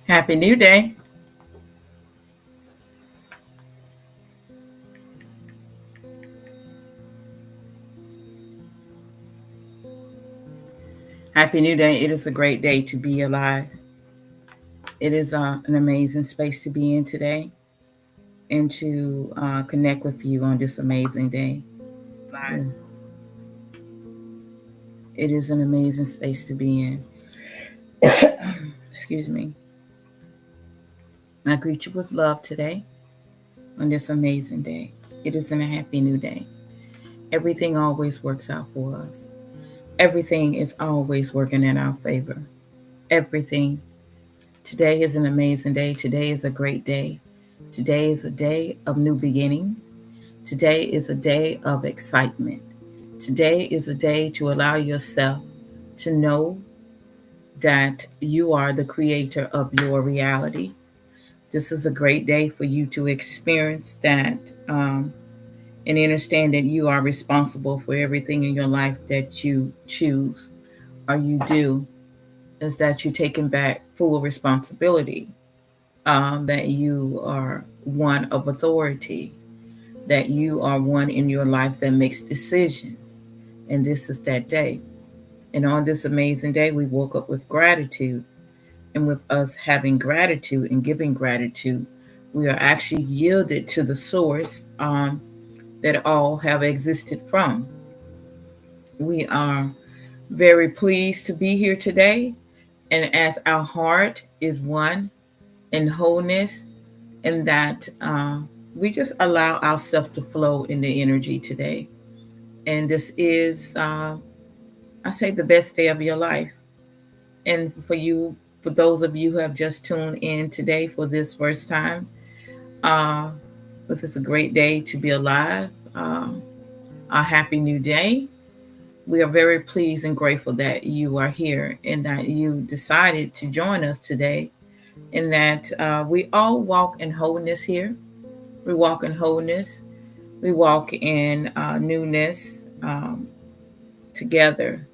Happy New Day. Happy New Day. It is a great day to be alive. It is an amazing space to be in today and to connect with you on this amazing day. Uh, It is an amazing space to be in. Excuse me. I greet you with love today on this amazing day. It is a happy new day. Everything always works out for us. Everything is always working in our favor. Everything. Today is an amazing day. Today is a great day. Today is a day of new beginnings. Today is a day of excitement. Today is a day to allow yourself to know that you are the creator of your reality. This is a great day for you to experience that and understand that you are responsible for everything in your life that you choose or you do, is that you're taking back full responsibility, that you are one of authority, that you are one in your life that makes decisions. And this is that day. And on this amazing day, we woke up with gratitude. And with us having gratitude and giving gratitude, we are actually yielded to the source that all have existed from. We are very pleased to be here today. And as our heart is one in wholeness, and that we just allow ourselves to flow in the energy today. And this is, I say, the best day of your life. And for you, for those of you who have just tuned in today for this first time, uh, this is a great day to be alive. A happy new day. We are very pleased and grateful that you are here and that you decided to join us today, and that we all walk in wholeness here. We walk in wholeness. We walk in newness together.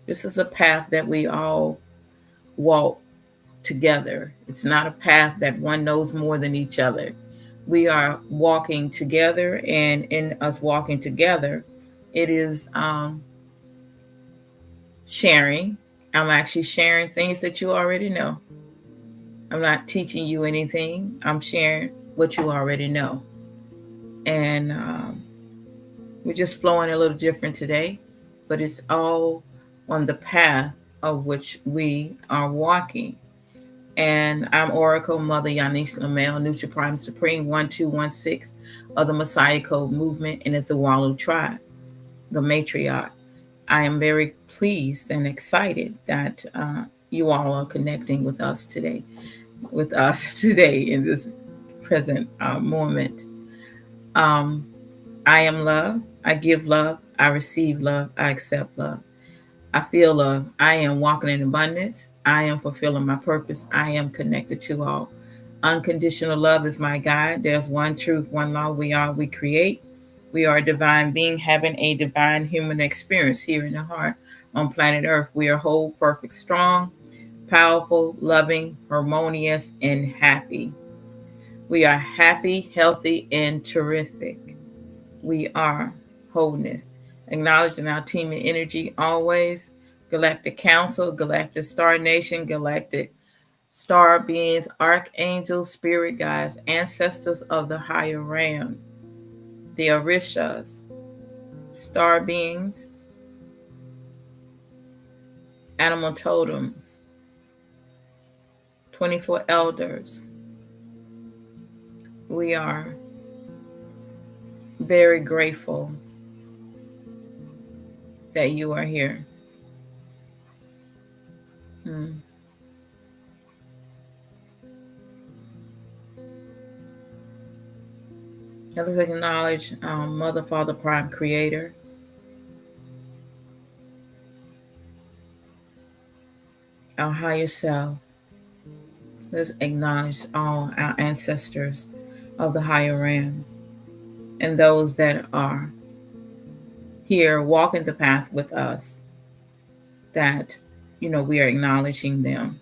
This is a path that we all walk together. It's not a path that one knows more than each other. We are walking together, and in us walking together, it is sharing. I'm actually sharing things that you already know. I'm not teaching you anything. I'm sharing what you already know. And we're just flowing a little different today, but it's all on the path of which we are walking. And I'm Oracle Mother Yanis Lamel, Nutra Prime Supreme 1216 of the Messiah Code Movement and the Wallow Tribe, the matriarch. I am very pleased and excited that you all are connecting with us today in this present moment. Um, I am love. I give love. I receive love. I accept love. I feel love. I am walking in abundance. I am fulfilling my purpose. I am connected to all. Unconditional love is my guide. There's one truth, one law. We create. We are a divine being having a divine human experience here in the heart on planet Earth. We are whole, perfect, strong, powerful, loving, harmonious, and happy. We are happy, healthy, and terrific. We are wholeness. Acknowledging our team and energy always. Galactic Council, Galactic Star Nation, Galactic Star Beings, Archangels, Spirit Guides, Ancestors of the Higher Realm, the Orishas, Star Beings, Animal Totems, 24 Elders. We are very grateful that you are here. Hmm. Let us acknowledge Mother, Father, Prime Creator, our higher self. Let's acknowledge all our ancestors of the higher realms and those that are here walking the path with us, that, we are acknowledging them.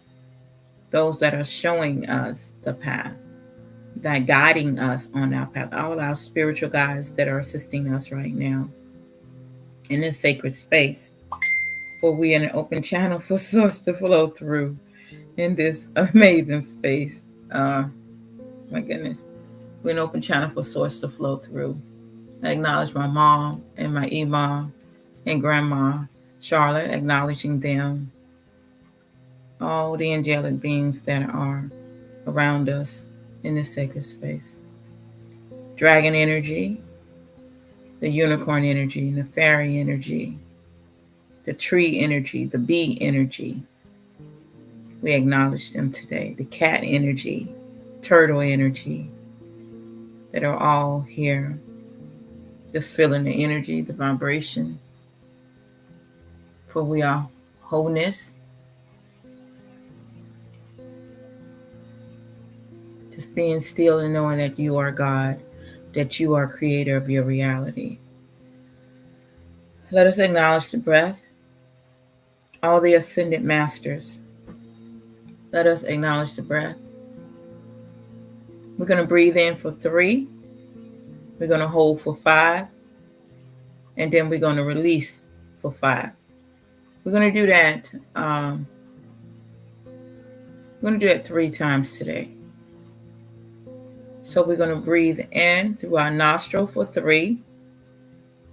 those that are showing us the path, that guiding us on our path, all our spiritual guides that are assisting us right now in this sacred space. For we are an open channel for source to flow through in this amazing space. My goodness. We're an open channel for source to flow through. I acknowledge my mom and my imam and grandma Charlotte, acknowledging them, all the angelic beings that are around us in this sacred space. Dragon energy, the unicorn energy, the fairy energy, the tree energy, the bee energy. We acknowledge them today. The cat energy, turtle energy, that are all here. Just feeling the energy, the vibration. For we are wholeness. Just being still and knowing that you are God, that you are creator of your reality. Let us acknowledge the breath, all the ascended masters. Let us acknowledge the breath. We're going to breathe in for 3. We're going to hold for 5. And then we're going to release for 5. We're going to do that. We're going to do it 3 times today. So we're going to breathe in through our nostril for 3,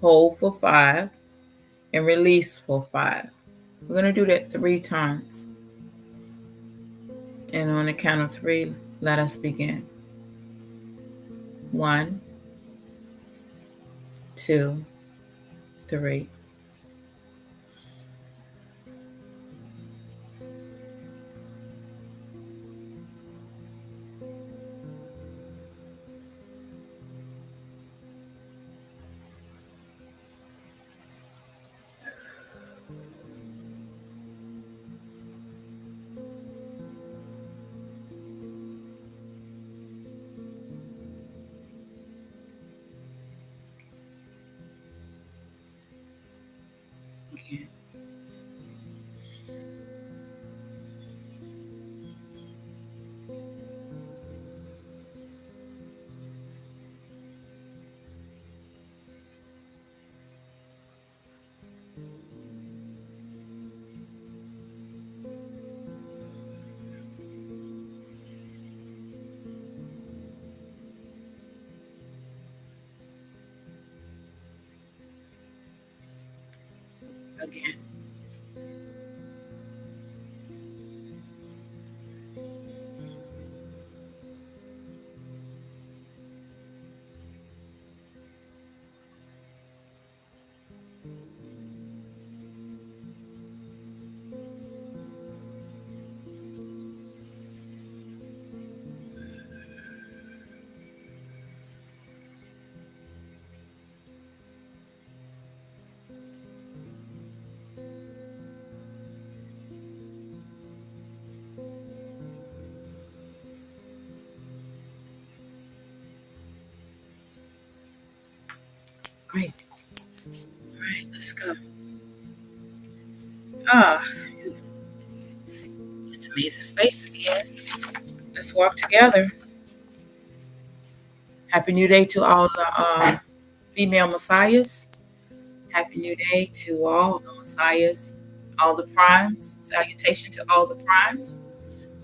hold for 5, and release for 5. We're going to do that 3 times. And on the count of 3, let us begin. 1, 2, 3. Again. Again. Great. All right, let's go. It's amazing space again. Let's walk together. Happy New Day to all the female messiahs. Happy New Day to all the messiahs, all the primes. Salutation to all the primes.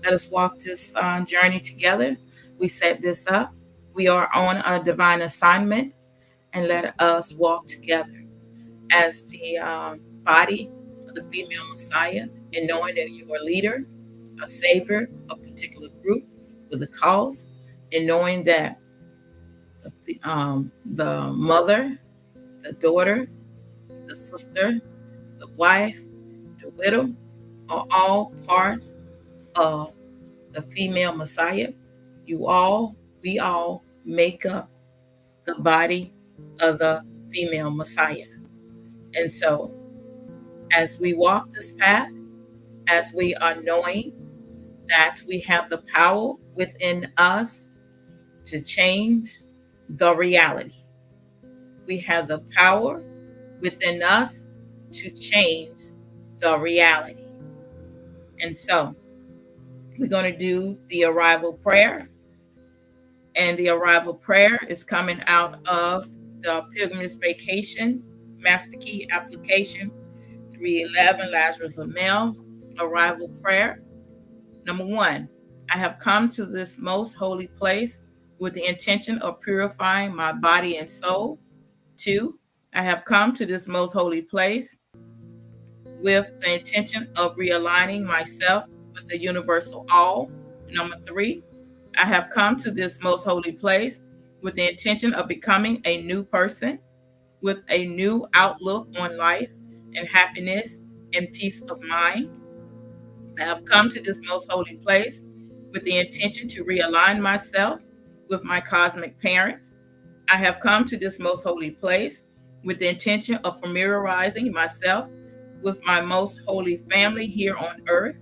Let us walk this journey together. We set this up. We are on a divine assignment, and let us walk together as the body of the female Messiah, and knowing that you are a leader, a savior of a particular group with a cause, and knowing that the mother, the daughter, the sister, the wife, the widow are all parts of the female Messiah. We all make up the body of the female Messiah. And so, as we walk this path, as we are knowing that we have the power within us to change the reality, we have the power within us to change the reality. And so, We're going to do the arrival prayer. And the arrival prayer is coming out of the Pilgrimage Vacation Master Key Application 311 Lazarus Lamel Arrival Prayer. Number 1, I have come to this most holy place with the intention of purifying my body and soul. 2, I have come to this most holy place with the intention of realigning myself with the universal all. Number 3, I have come to this most holy place with the intention of becoming a new person with a new outlook on life and happiness and peace of mind. I have come to this most holy place with the intention to realign myself with my cosmic parent. I have come to this most holy place with the intention of familiarizing myself with my most holy family here on earth.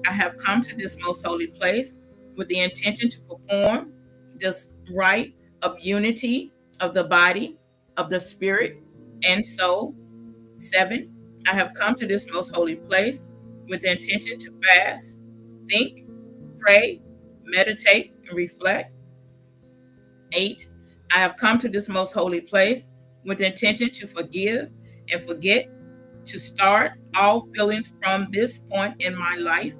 I have come to this most holy place with the intention to perform this rite of unity of the body, of the spirit, and soul. 7, I have come to this most holy place with the intention to fast, think, pray, meditate, and reflect. 8, I have come to this most holy place with the intention to forgive and forget, to start all feelings from this point in my life.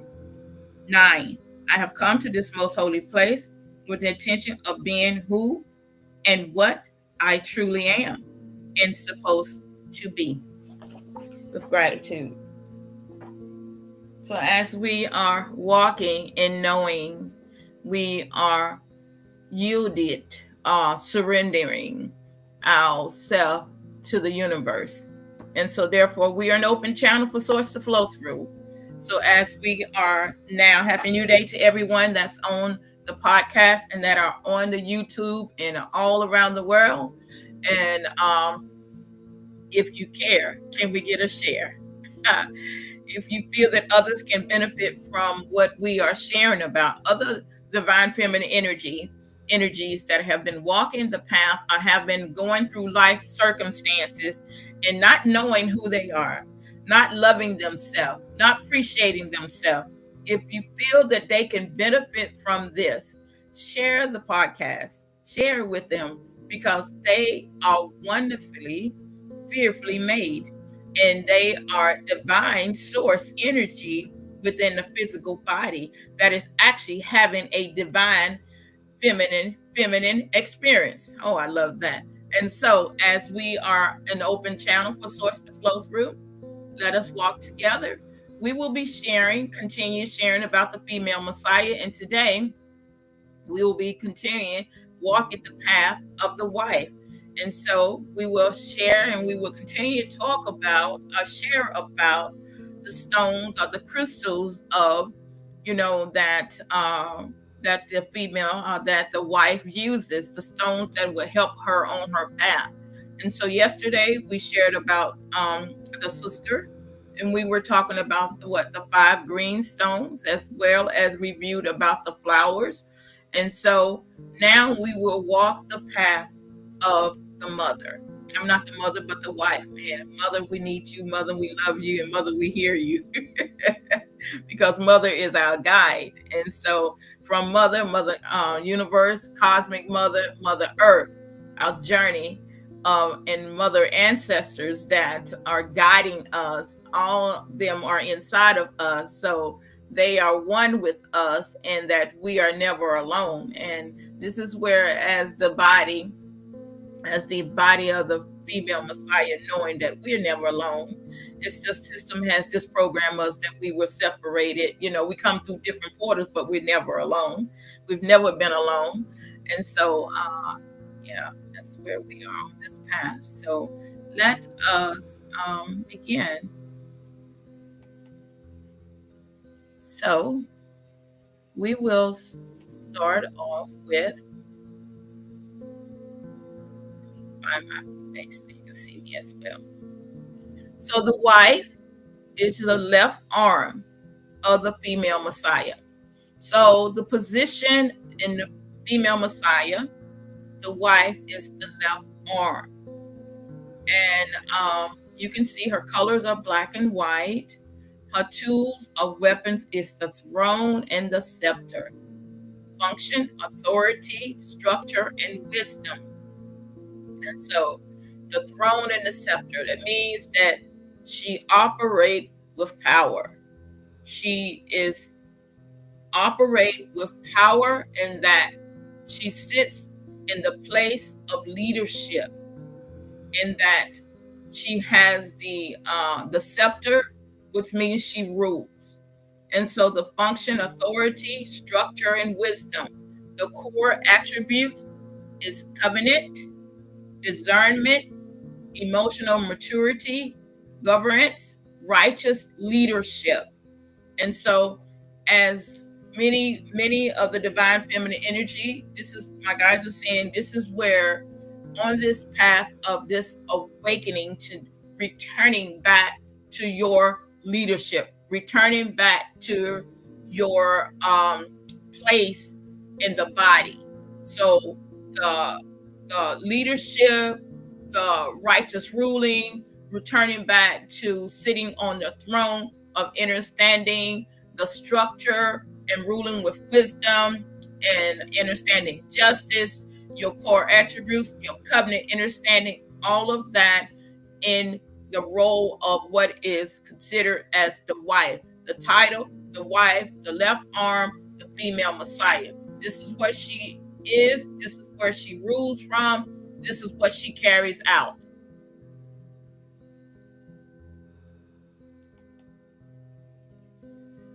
9, I have come to this most holy place with the intention of being who and what I truly am and supposed to be, with gratitude. So as we are walking and knowing, we are yielded, surrendering ourselves to the universe. And so therefore we are an open channel for source to flow through. So as we are now, happy new day to everyone that's on the podcast and that are on the YouTube and all around the world. And if you care, can we get a share? If you feel that others can benefit from what we are sharing about, other divine feminine energies that have been walking the path or have been going through life circumstances and not knowing who they are, not loving themselves, not appreciating themselves. If you feel that they can benefit from this, share the podcast, share with them, because they are wonderfully, fearfully made, and they are divine source energy within the physical body that is actually having a divine feminine experience. Oh, I love that. And so as we are an open channel for source to flow through, let us walk together. We will be continue sharing about the female Messiah. And today we will be continuing walking the path of the wife. And so we will share and we will continue to talk about share about the stones or the crystals of, that the female, that the wife uses, the stones that will help her on her path. And so yesterday we shared about the sister, and we were talking about the 5 green stones, as well as reviewed about the flowers. And so now we will walk the path of the mother. I'm not the mother, but the wife, man. Mother, we need you. Mother, we love you. And mother, we hear you. Because mother is our guide. And so from mother, universe, cosmic mother, mother earth, our journey, and mother ancestors that are guiding us, all of them are inside of us. So they are one with us, and that we are never alone. And this is where, as the body of the female Messiah, knowing that we're never alone. It's just system has just programmed us that we were separated. We come through different portals, but we're never alone. We've never been alone. And so, that's where we are on this path. So let us begin. So we will start off with, find my face so you can see me as well. So the wife is the left arm of the female Messiah. So the position in the female Messiah, the wife is the left arm. And you can see her colors are black and white. Her tools of weapons is the throne and the scepter. Function, authority, structure, and wisdom. And so the throne and the scepter, that means that she operates with power. She is operate with power in that she sits in the place of leadership, in that she has the scepter, which means she rules. And so the function, authority, structure, and wisdom. The core attributes is covenant, discernment, emotional maturity, governance, righteous leadership. And so, as many of the divine feminine energy, this is, my guides are saying, this is where on this path of this awakening to returning back to your leadership, returning back to your place in the body. So the leadership, the righteous ruling, returning back to sitting on the throne of understanding the structure and ruling with wisdom and understanding justice, your core attributes, your covenant understanding, all of that in the role of what is considered as the wife, the title, the wife, the left arm, the female Messiah. This is what she is. This is where she rules from. This is what she carries out.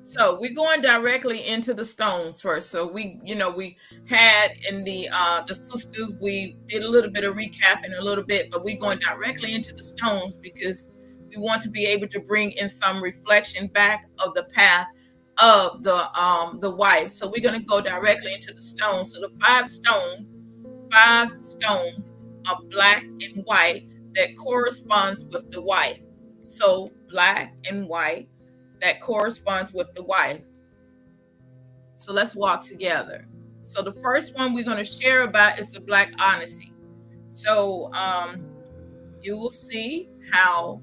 So we're going directly into the stones first. So we had in the sisters, we did a little bit of recapping a little bit, but we're going directly into the stones because we want to be able to bring in some reflection back of the path of the wife. So we're going to go directly into the stones. So the five stones are black and white that corresponds with the wife. So black and white that corresponds with the wife. So let's walk together. So the first one we're going to share about is the black honesty. So you will see how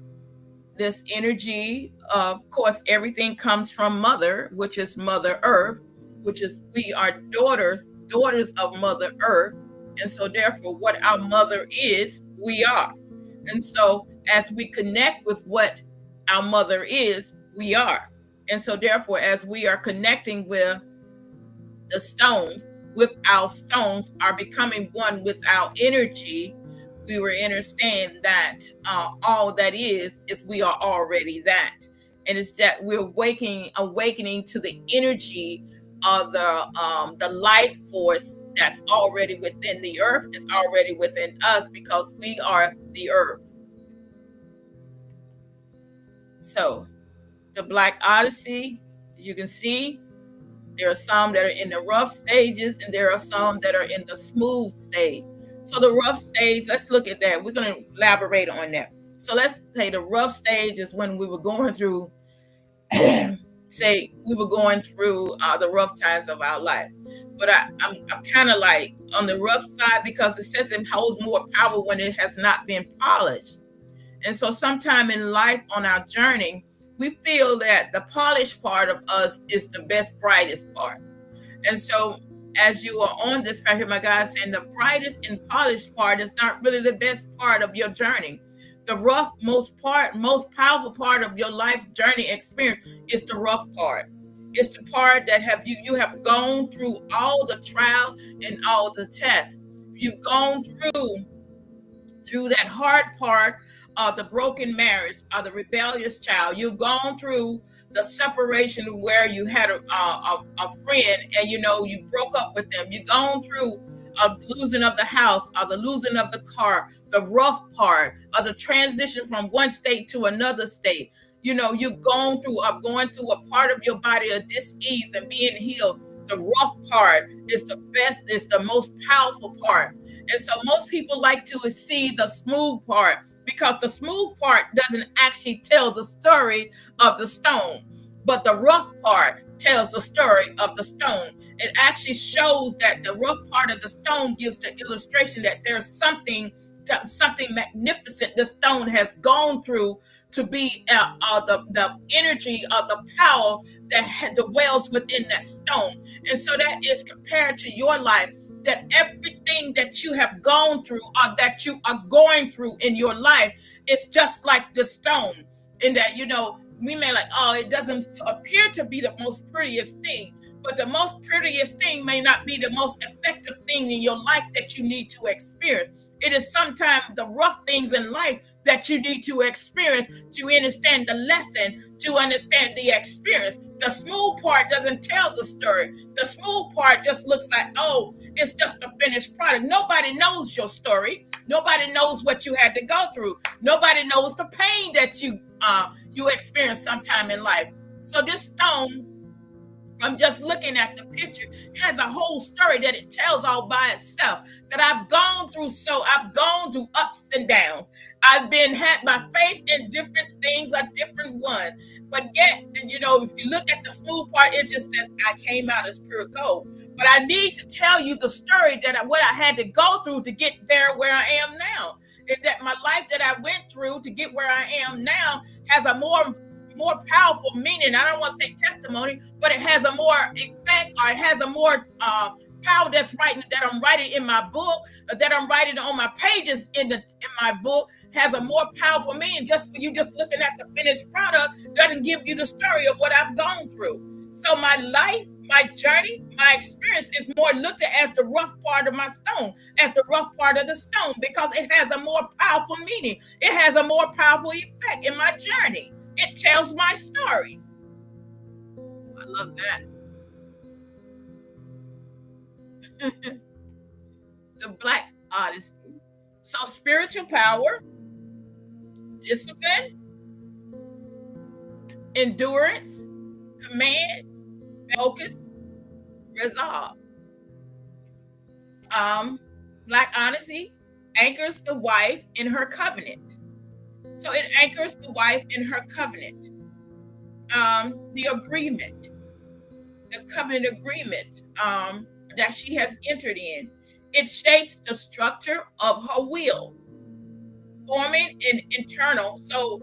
this energy, of course, everything comes from Mother, which is Mother Earth, which is we are daughters of Mother Earth. And so therefore what our mother is, we are. And so as we connect with what our mother is, we are. And so therefore, as we are connecting with the stones, with our stones are becoming one with our energy, we will understand that all that is we are already that. And it's that we're awakening to the energy of the life force that's already within the earth, is already within us, because we are the earth. So the Black Odyssey, as you can see, there are some that are in the rough stages and there are some that are in the smooth stage. So the rough stage, let's look at that. We're going to elaborate on that. So let's say the rough stage is when we were going through, say we were going through the rough times of our life. But I'm kind of like on the rough side because it says it holds more power when it has not been polished. And so sometime in life on our journey, we feel that the polished part of us is the best, brightest part. And so as you are on this path here, my God, saying the brightest and polished part is not really the best part of your journey. The rough, most powerful part of your life journey experience is the rough part. It's the part that you have gone through all the trial and all the tests. You've gone through that hard part of the broken marriage or the rebellious child. You've gone through the separation where you had a friend and you broke up with them. You've gone through a losing of the house or the losing of the car, the rough part or the transition from one state to another state. You've gone through a part of your body of dis-ease and being healed. The rough part is the best, is the most powerful part. And so most people like to see the smooth part, because the smooth part doesn't actually tell the story of the stone, but the rough part tells the story of the stone. It actually shows that the rough part of the stone gives the illustration that there's something magnificent the stone has gone through to be the energy of the power that dwells within that stone. And so that is compared to your life, that everything that you have gone through or that you are going through in your life is just like the stone. In that, we may like, oh, it doesn't appear to be the most prettiest thing, but the most prettiest thing may not be the most effective thing in your life that you need to experience. It is sometimes the rough things in life that you need to experience to understand the lesson, to understand the experience. The smooth part doesn't tell the story. The smooth part just looks like, oh, it's just a finished product. Nobody knows your story. Nobody knows what you had to go through. Nobody knows the pain that you experienced sometime in life. So this stone, from just looking at the picture, has a whole story that it tells all by itself. That I've gone through ups and downs. I've had my faith in different things, a different one. But yet, if you look at the smooth part, it just says I came out as pure gold. But I need to tell you the story what I had to go through to get there where I am now. And that my life that I went through to get where I am now has a more powerful meaning. I don't want to say testimony, but it has a more effect, or it has a more power that I'm writing in my book, that I'm writing on my pages in my book, has a more powerful meaning. Just for you just looking at the finished product doesn't give you the story of what I've gone through. So my life, my journey, my experience is more looked at as the rough part of my stone, as the rough part of the stone, because it has a more powerful meaning. It has a more powerful effect in my journey. It tells my story. I love that. The Black Odyssey. So spiritual power, discipline, endurance, command, focus, resolve. Black Odyssey anchors the wife in her covenant. So it anchors the wife in her covenant. The covenant agreement that she has entered in. It shapes the structure of her will, forming an internal. So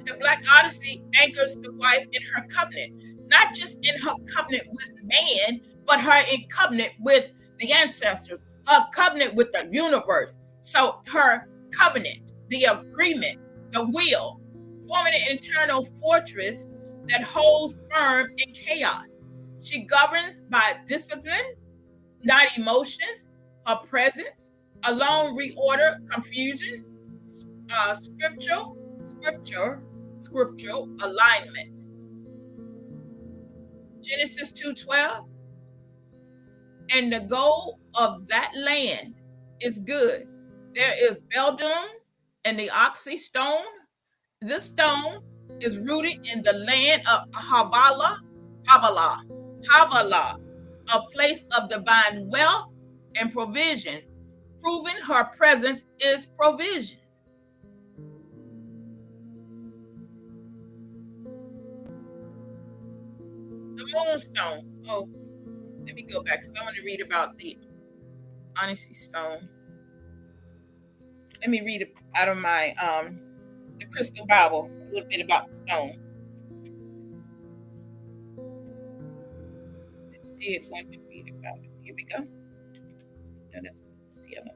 the Black Odyssey anchors the wife in her covenant, not just in her covenant with man, but her in covenant with the ancestors, her covenant with the universe. So her covenant, the agreement, the will, forming an internal fortress that holds firm in chaos. She governs by discipline, not emotions. Her presence alone reorder confusion. Scriptural alignment. Genesis 2:12. And the gold of that land is good. There is Belgium and the Oxy stone. This stone is rooted in the land of Havilah, a place of divine wealth and provision, proving her presence is provision. The moonstone. Oh, let me go back because I want to read about the Onyx stone. Let me read it out of my the Crystal Bible a little bit about the stone. I did want to read about it. Here we go. No, that's the other.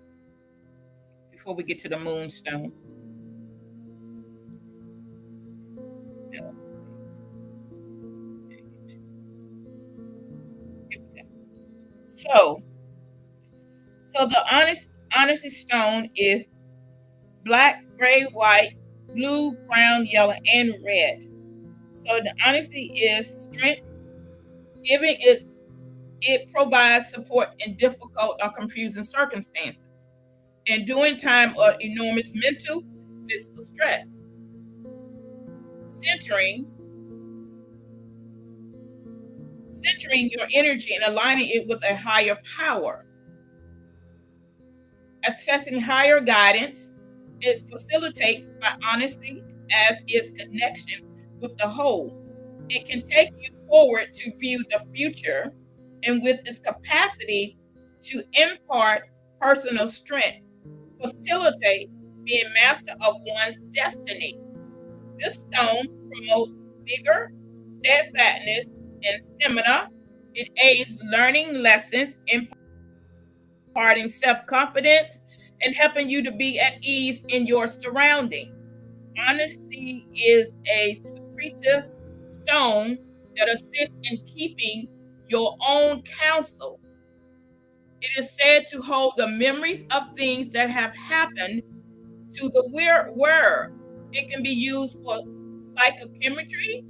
Before we get to the moonstone. So the honesty stone is black, gray, white, blue, brown, yellow, and red. So the honesty is strength, giving it provides support in difficult or confusing circumstances, and during time of enormous mental, physical stress. Centering your energy and aligning it with a higher power. Accessing higher guidance, it facilitates by honesty as its connection with the whole. It can take you forward to view the future, and with its capacity to impart personal strength, facilitate being master of one's destiny. This stone promotes vigor, steadfastness, and stamina. It aids learning lessons, imparting self-confidence, and helping you to be at ease in your surrounding. Honesty is a secretive stone that assists in keeping your own counsel. It is said to hold the memories of things that have happened to the wearer. It can be used for psychochemistry,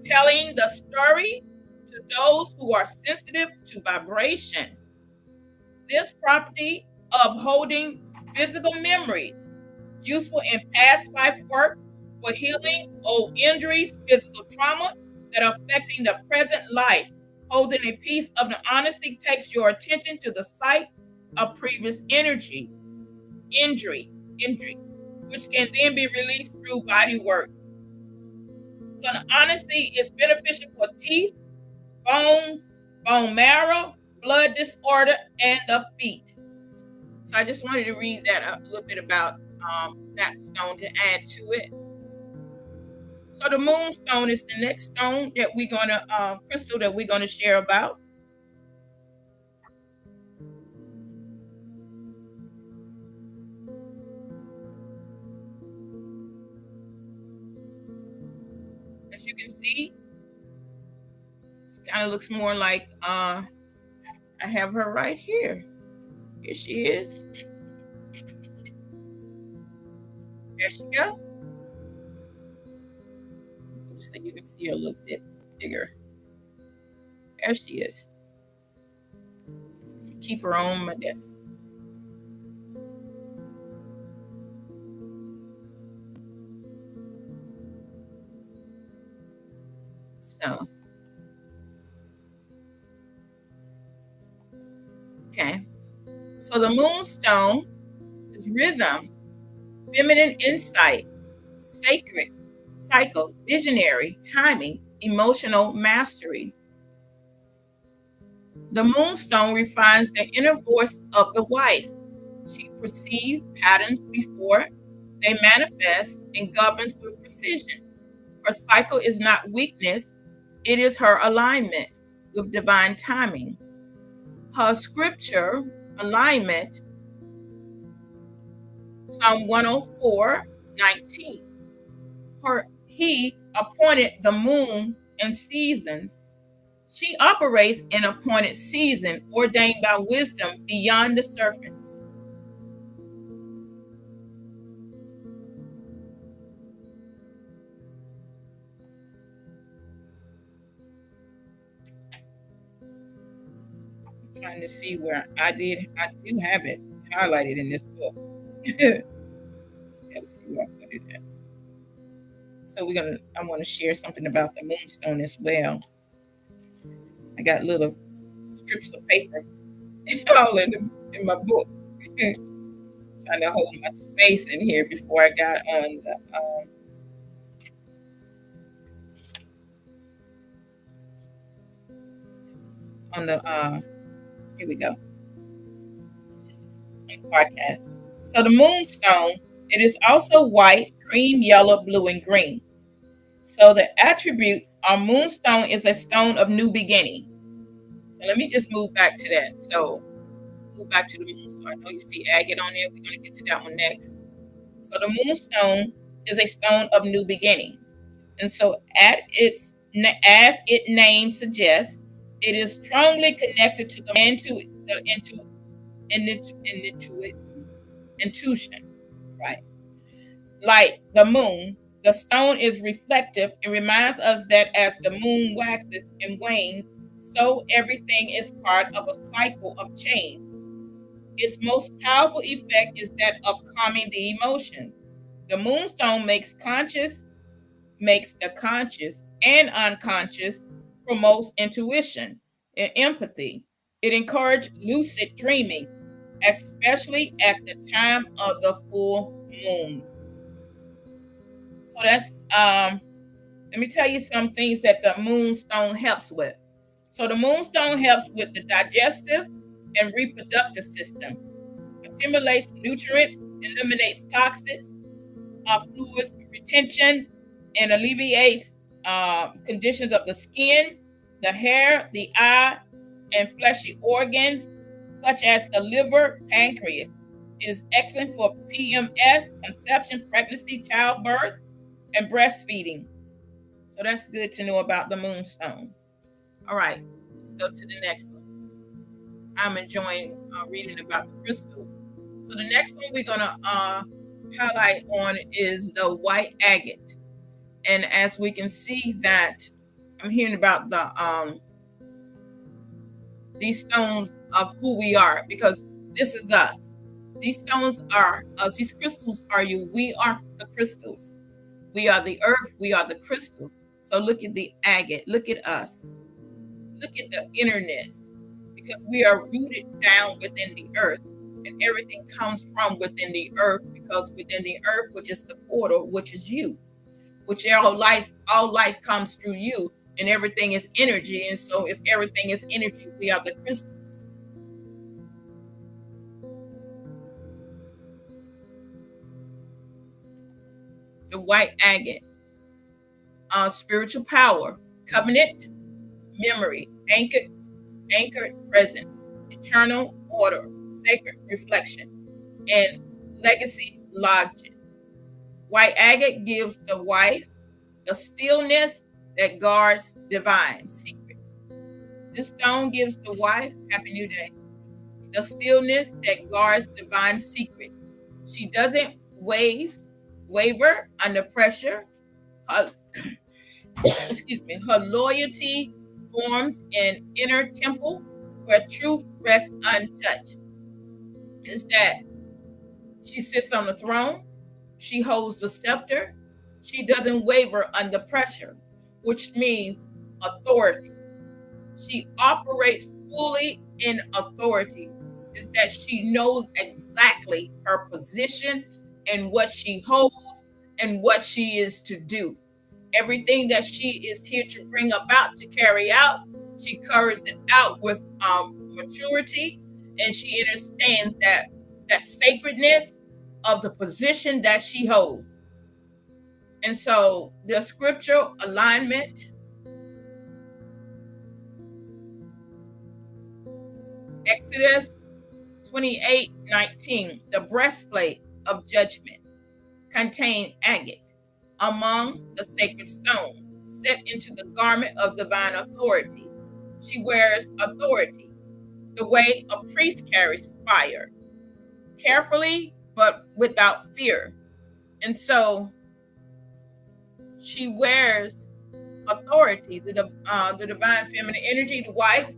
telling the story to those who are sensitive to vibration. This property of holding physical memories, useful in past life work for healing old injuries, physical trauma that are affecting the present life. Holding a piece of the honesty takes your attention to the site of previous injury, which can then be released through body work. So the honesty is beneficial for teeth, bones, bone marrow, blood disorder, and the feet. So I just wanted to read that a little bit about that stone to add to it. So the moonstone is the next stone that we're gonna crystal that we're gonna share about. As you can see, it kind of looks more like I have her right here. Here she is. There she go. So you can see her a little bit bigger. There she is. Keep her on my desk. So, okay. So the moonstone is rhythm, feminine insight, sacred, cycle, visionary, timing, emotional mastery. The moonstone refines the inner voice of the wife. She perceives patterns before they manifest and governs with precision. Her cycle is not weakness, it is her alignment with divine timing. Her scripture alignment, Psalm 104:19. He appointed the moon and seasons. She operates in appointed season ordained by wisdom beyond the surface. I'm trying to see where I do have it highlighted in this book. Let's see where I put it at. So I want to share something about the moonstone as well. I got little strips of paper all in my book. Trying to hold my space in here before I got on the here we go, podcast. So the moonstone, it is also white, green, yellow, blue, and green. So the attributes are moonstone is a stone of new beginning. So let me just move back to that. So move back to the moonstone. I know you see agate on there. We're going to get to that one next. So the moonstone is a stone of new beginning. And so as its name suggests, it is strongly connected to intuition, right? Like the moon, the stone is reflective and reminds us that as the moon waxes and wanes, so everything is part of a cycle of change. Its most powerful effect is that of calming the emotions. The moonstone makes the conscious and unconscious, promotes intuition and empathy. It encourages lucid dreaming, especially at the time of the full moon. So that's let me tell you some things that the moonstone helps with. So the moonstone helps with the digestive and reproductive system, assimilates nutrients, eliminates toxins, fluids retention, and alleviates conditions of the skin, the hair, the eye, and fleshy organs, such as the liver, pancreas. It is excellent for PMS, conception, pregnancy, childbirth, and breastfeeding. So that's good to know about the moonstone. All right, let's go to the next one. I'm enjoying reading about the crystals. So the next one we're going to highlight on is the white agate. And as we can see that I'm hearing about these stones of who we are, because this is us. These stones are us. These crystals are you. We are the crystals. We are the earth. We are the crystals. So look at the agate. Look at us. Look at the innerness, because we are rooted down within the earth, and everything comes from within the earth, because within the earth, which is the portal, which is you, which all life comes through you, and everything is energy. And so if everything is energy, we are the crystals. The white agate, spiritual power, covenant, memory, anchored presence, eternal order, sacred reflection, and legacy logic. White agate gives the wife the stillness that guards divine secrets. This stone gives the wife, Happy New Day, the stillness that guards divine secret. She doesn't waver under pressure. Her, her loyalty forms an inner temple where truth rests untouched. Is that she sits on the throne, she holds the scepter, she doesn't waver under pressure, which means authority. She operates fully in authority. Is that she knows exactly her position and what she holds and what she is to do. Everything that she is here to bring about, to carry out, she carries it out with maturity, and she understands that sacredness of the position that she holds. And so the scriptural alignment, Exodus 28:19, the breastplate of judgment contained agate among the sacred stone, set into the garment of divine authority. She wears authority the way a priest carries fire, carefully but without fear. And so she wears authority, the divine feminine energy, the wife,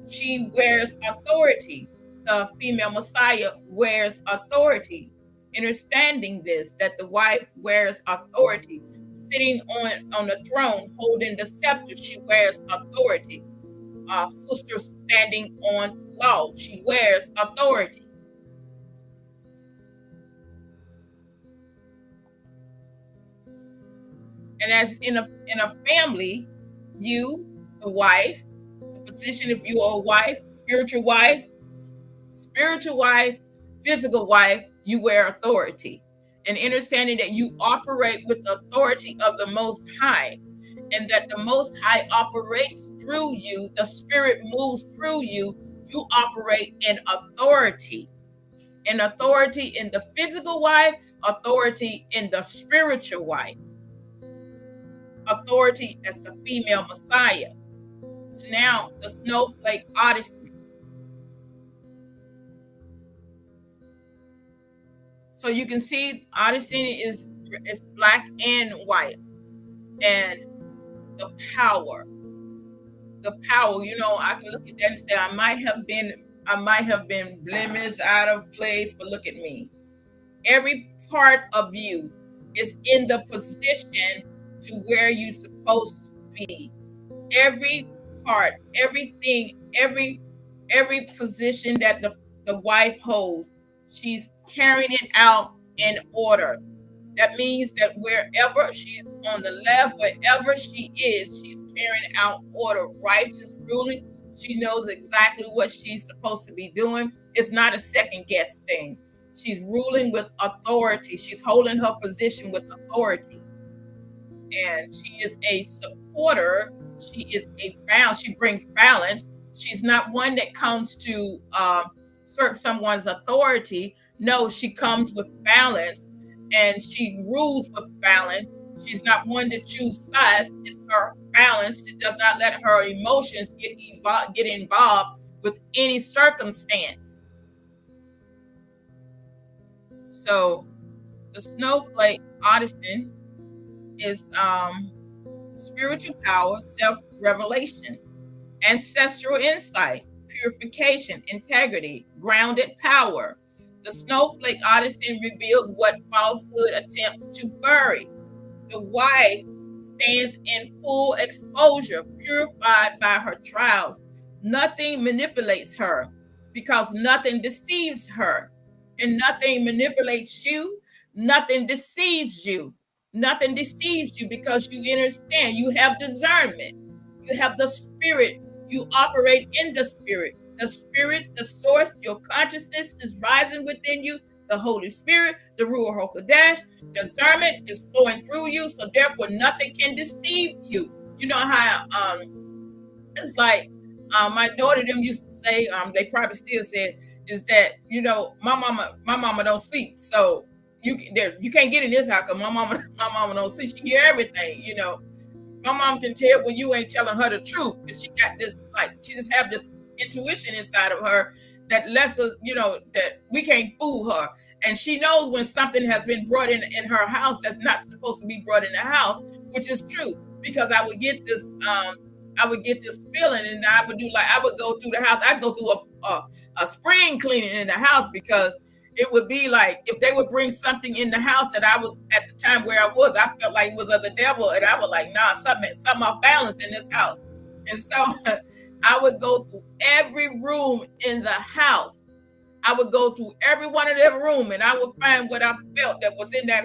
she wears authority. The female Messiah wears authority. Understanding this, that the wife wears authority. Sitting on the throne, holding the scepter, she wears authority. Sister standing on law, she wears authority. And as in a family, you, the wife, the position, if you are a wife, spiritual wife, physical wife, you wear authority. And understanding that you operate with the authority of the Most High, and that the Most High operates through you, the Spirit moves through you, you operate in authority. And authority in the physical wife, authority in the spiritual wife, authority as the female Messiah. So now the snowflake Odyssey. So you can see Odyssey is black and white. And the power, I can look at that and say I might have been blemished, out of place, but look at me. Every part of you is in the position to where you're supposed to be. Every part, everything, every position that the wife holds, she's carrying it out in order. That means that wherever she's on the left, wherever she is, she's carrying out order, righteous ruling. She knows exactly what she's supposed to be doing. It's not a second guess thing. She's ruling with authority. She's holding her position with authority. and she is a supporter. She is a balance. She brings balance. She's not one that comes to usurp someone's authority. No, she comes with balance, and she rules with balance. She's not one to choose sides. It's her balance. She does not let her emotions get involved with any circumstance. So the snowflake artisan is spiritual power, self-revelation, ancestral insight, purification, integrity, grounded power. The snowflake artisan reveals what falsehood attempts to bury. The wife stands in full exposure, purified by her trials. Nothing manipulates her because nothing deceives her, and nothing manipulates you. Nothing deceives you. Nothing deceives you because you understand. You have discernment. You have the spirit. You operate in the spirit. The spirit, the source, your consciousness is rising within you. The Holy Spirit, the Ruach HaKodesh, discernment is flowing through you, so therefore nothing can deceive you. You know how it's like my daughter them used to say, they probably still said, is that my mama don't sleep, so you can't get in this house because my mama don't sleep. She hear everything. My mom can tell when you ain't telling her the truth because she got this, like, she just have this intuition inside of her that lets us, that we can't fool her. And she knows when something has been brought in her house that's not supposed to be brought in the house, which is true, because I would get this feeling, and I would go through the house. I'd go through a spring cleaning in the house, because it would be like if they would bring something in the house that I was at the time where I felt like it was of the devil, and I was like, nah, something off balance in this house. And so I would go through every room in the house. I would go through every one of their room, and I would find what I felt that was in that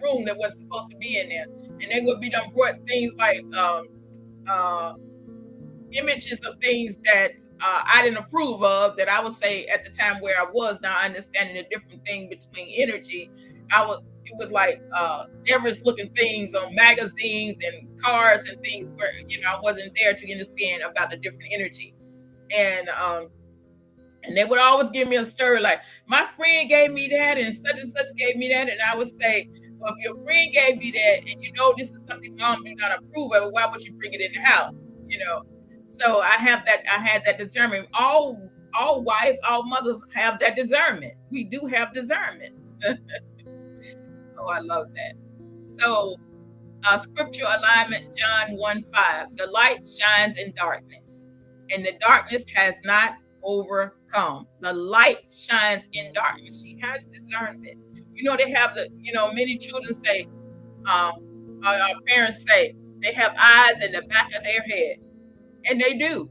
room that wasn't supposed to be in there. And they would be done brought things like images of things that I didn't approve of, that I would say at the time where I was now understanding the different thing between energy. It was like Everest looking things on magazines and cards and things where I wasn't there to understand about the different energy. And they would always give me a story like, my friend gave me that and such gave me that. And I would say, well, if your friend gave me that and this is something mom do not approve of, why would you bring it in the house? So I had that discernment. All wives, all mothers have that discernment. We do have discernment. Oh, I love that. So scriptural alignment, John 1:5. The light shines in darkness, and the darkness has not overcome. The light shines in darkness. She has discernment. They have many children say, our parents say they have eyes in the back of their head. And they do.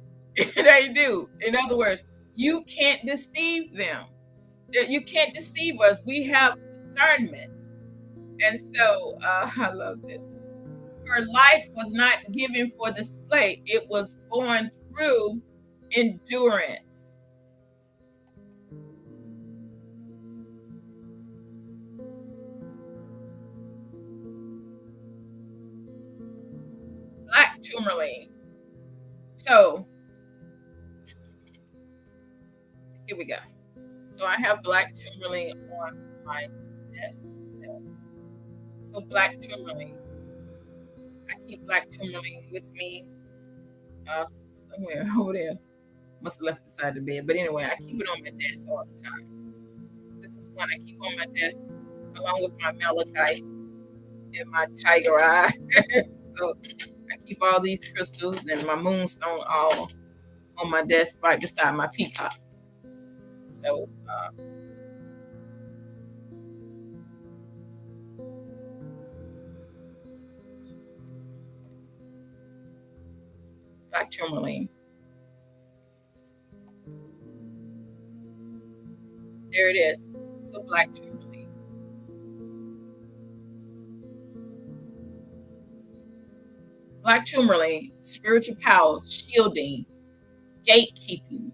They do. In other words, you can't deceive them. You can't deceive us. We have discernment. And so I love this. Her light was not given for display. It was born through endurance. Black tourmaline. So here we go. So I have black tourmaline on my desk. So black tourmaline. I keep black tourmaline with me somewhere over there. Must have left beside the bed. But anyway, I keep it on my desk all the time. This is one I keep on my desk along with my malachite and my tiger eye. So I keep all these crystals and my moonstone all on my desk right beside my peacock. So black tourmaline. There it is. So black tourmaline. Black tourmaline, spiritual power, shielding, gatekeeping,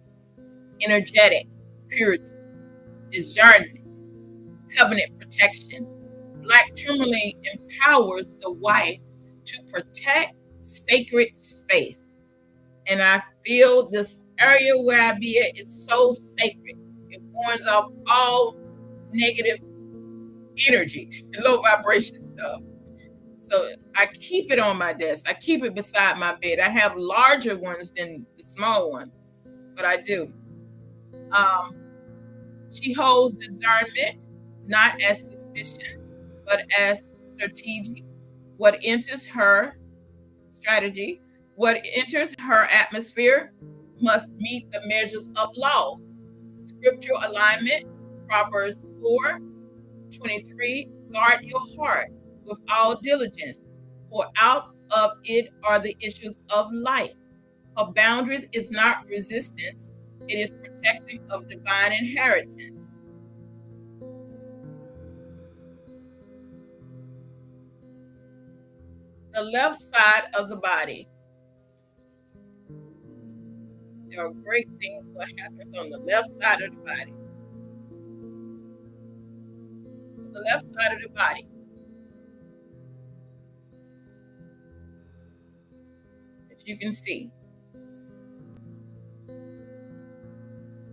energetic, purity, discernment, covenant protection. Black tourmaline empowers the wife to protect sacred space. And I feel this area where I be at is so sacred. It warns off all negative energy, low vibration stuff. So I keep it on my desk. I keep it beside my bed. I have larger ones than the small one, but I do. She holds discernment, not as suspicion, but as strategic. What enters her strategy, what enters her atmosphere must meet the measures of law. Scriptural alignment, Proverbs 4:23, guard your heart with all diligence, for out of it are the issues of life. Her boundaries is not resistance, it is protection of divine inheritance. The left side of the body. There are great things what happens on the left side of the body. So the left side of the body. As you can see,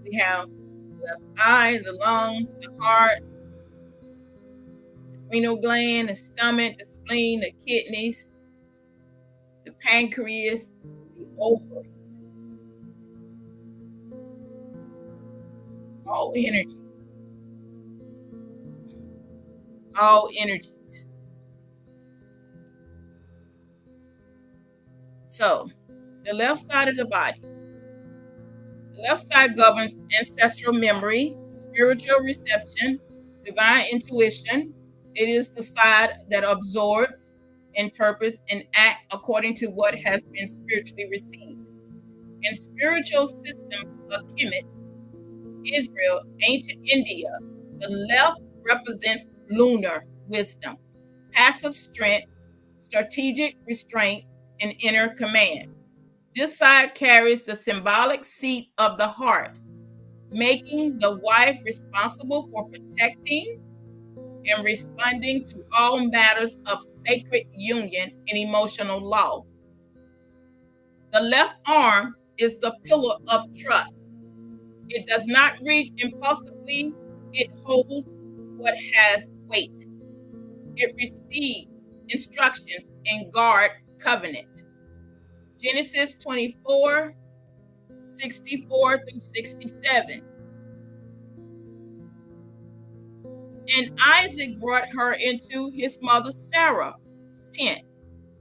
we have the left eye, the lungs, the heart, the renal gland, the stomach, the spleen, the kidneys, the pancreas, the ovaries. All energy. All energies. So, the left side of the body. The left side governs ancestral memory, spiritual reception, divine intuition. It is the side that absorbs, interprets, and acts according to what has been spiritually received. In spiritual systems of Kemet, Israel, ancient India, the left represents lunar wisdom, passive strength, strategic restraint, and inner command. This side carries the symbolic seat of the heart, making the wife responsible for protecting and responding to all matters of sacred union and emotional law. The left arm is the pillar of trust. It does not reach impulsively, it holds what has weight. It receives instructions and guard covenant. Genesis 24:64-67. And Isaac brought her into his mother Sarah's tent,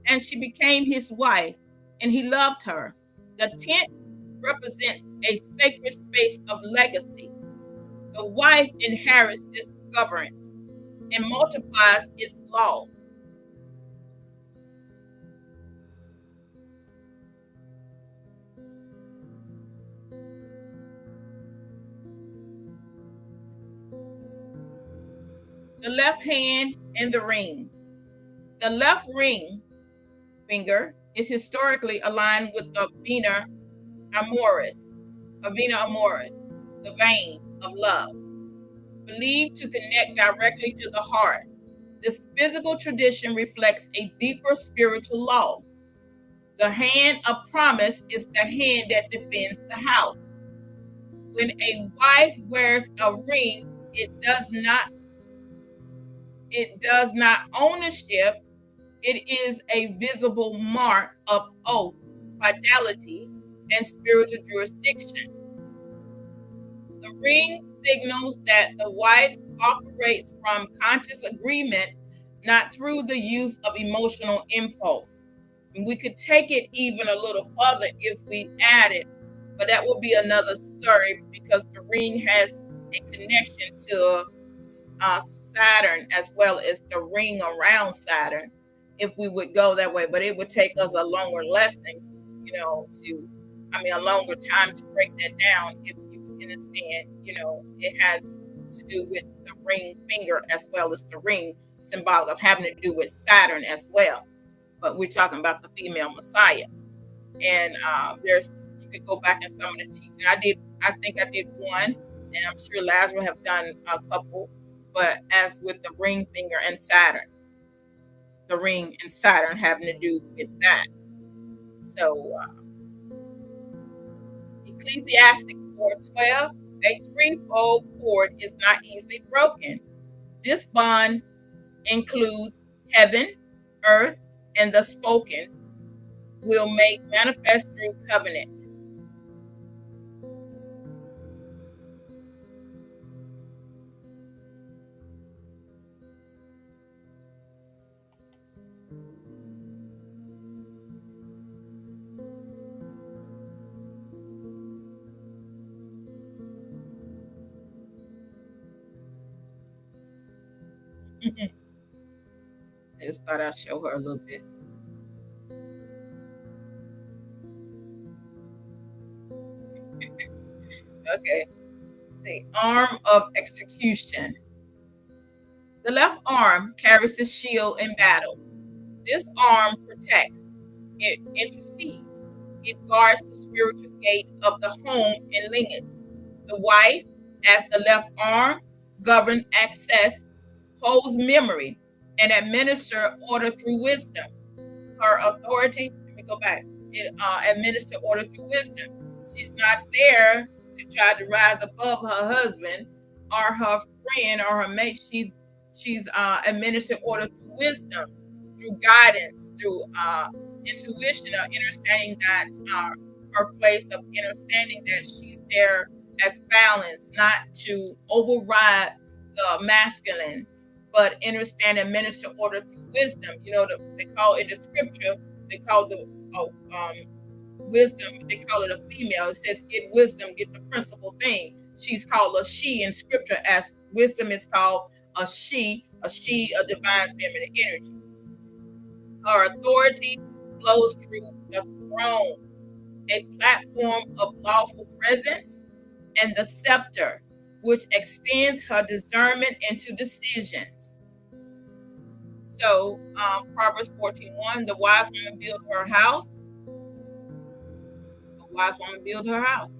and she became his wife, and he loved her. The tent represents a sacred space of legacy. The wife inherits this governance and multiplies its law. The left hand and the ring. The left ring finger is historically aligned with the vena amoris, the vein of love, believed to connect directly to the heart. This physical tradition reflects a deeper spiritual law. The hand of promise is the hand that defends the house. When a wife wears a ring, it does not ownership. It is a visible mark of oath, fidelity, and spiritual jurisdiction. The ring signals that the wife operates from conscious agreement, not through the use of emotional impulse. And we could take it even a little further if we added, but that would be another story because the ring has a connection to Saturn as well as the ring around Saturn if we would go that way. But it would take us a longer lesson, a longer time to break that down if you understand, it has to do with the ring finger as well as the ring symbolic of having to do with Saturn as well. But we're talking about the female Messiah. And you could go back in some of the teachings. I think I did one, and I'm sure Lazarus have done a couple, but as with the ring finger and Saturn. the ring and Saturn having to do with that. So Ecclesiastic 4:12, a threefold cord is not easily broken. This bond includes heaven, earth, and the spoken will make manifest through covenant. I just thought I'd show her a little bit. Okay. The arm of execution. The left arm carries the shield in battle. This arm protects, it intercedes, it guards the spiritual gate of the home and lineage. The wife, as the left arm, governs access, holds memory, and administer order through wisdom. Her authority, let me go back, it administer order through wisdom. She's not there to try to rise above her husband or her friend or her mate. She's administered order through wisdom, through guidance, through intuition, or understanding that her place of understanding that she's there as balance, not to override the masculine, but understand and minister order through wisdom. You know, they call it in the scripture, they call the wisdom, they call it a female. It says, get wisdom, get the principal thing. She's called a she in scripture, as wisdom is called a she, a divine feminine energy. Her authority flows through the throne, a platform of lawful presence, and the scepter, which extends her discernment into decisions. So, Proverbs 14:1, the wise woman built her house. A wise woman built her house.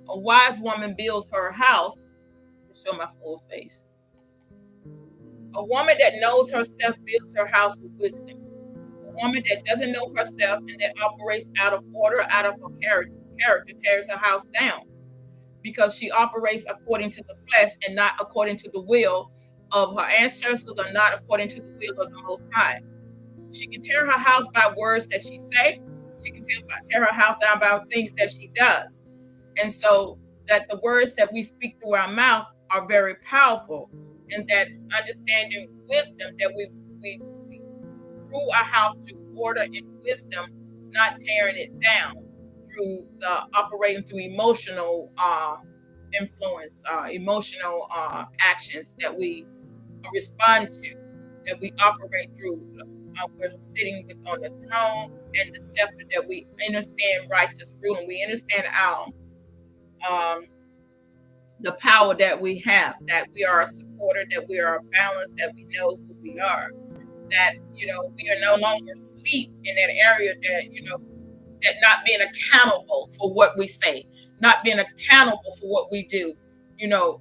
A wise woman builds her house. Show my full face. A woman that knows herself builds her house with wisdom. A woman that doesn't know herself and that operates out of order, out of her character tears her house down, because she operates according to the flesh and not according to the will of her ancestors, or not according to the will of the Most High. She can tear her house by words that she say. She can tear her house down by things that she does. And so that the words that we speak through our mouth are very powerful, and that understanding wisdom, that we through our house to order and wisdom, not tearing it down through the operating through emotional influence, emotional actions that we respond to, that we operate through. We're sitting on the throne and the scepter, that we understand righteous ruling. We understand our the power that we have, that we are a supporter, that we are a balance, that we know who we are, that we are no longer asleep in that area, that that not being accountable for what we say, not being accountable for what we do,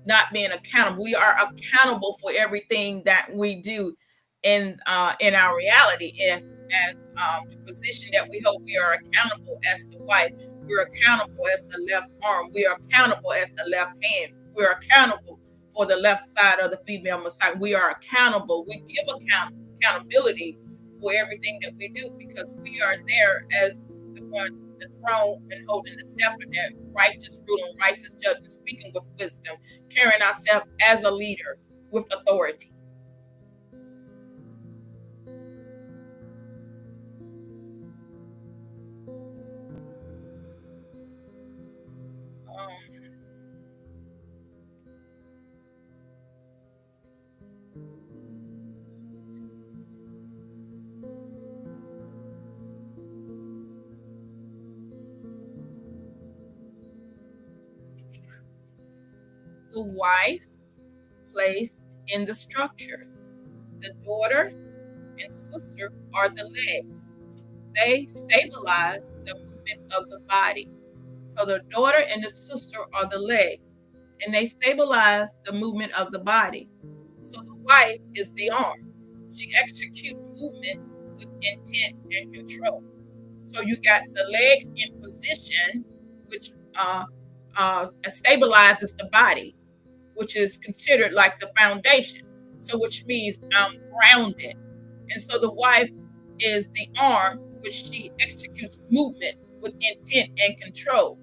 not being accountable. We are accountable for everything that we do in our reality, as the position that we hold. We are accountable as the wife. We're accountable as the left arm. We are accountable as the left hand. We're accountable for the left side of the female Messiah. We are accountable. We give accountability for everything that we do, because we are there as the throne and holding the scepter, that righteous ruling, righteous judgment, speaking with wisdom, carrying ourselves as a leader with authority. The wife placed in the structure. The daughter and sister are the legs. They stabilize the movement of the body. So the daughter and the sister are the legs, and they stabilize the movement of the body. So the wife is the arm. She executes movement with intent and control. So you got the legs in position, which stabilizes the body, which is considered like the foundation. So which means I'm grounded. And so the wife is the arm, which she executes movement with intent and control,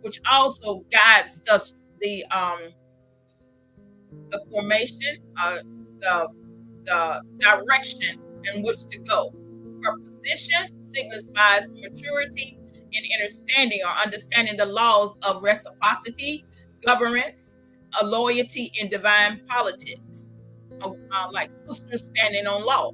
which also guides us the formation, the the direction in which to go. Her position signifies maturity in understanding or understanding the laws of reciprocity, governance, a loyalty in divine politics, like sisters standing on law.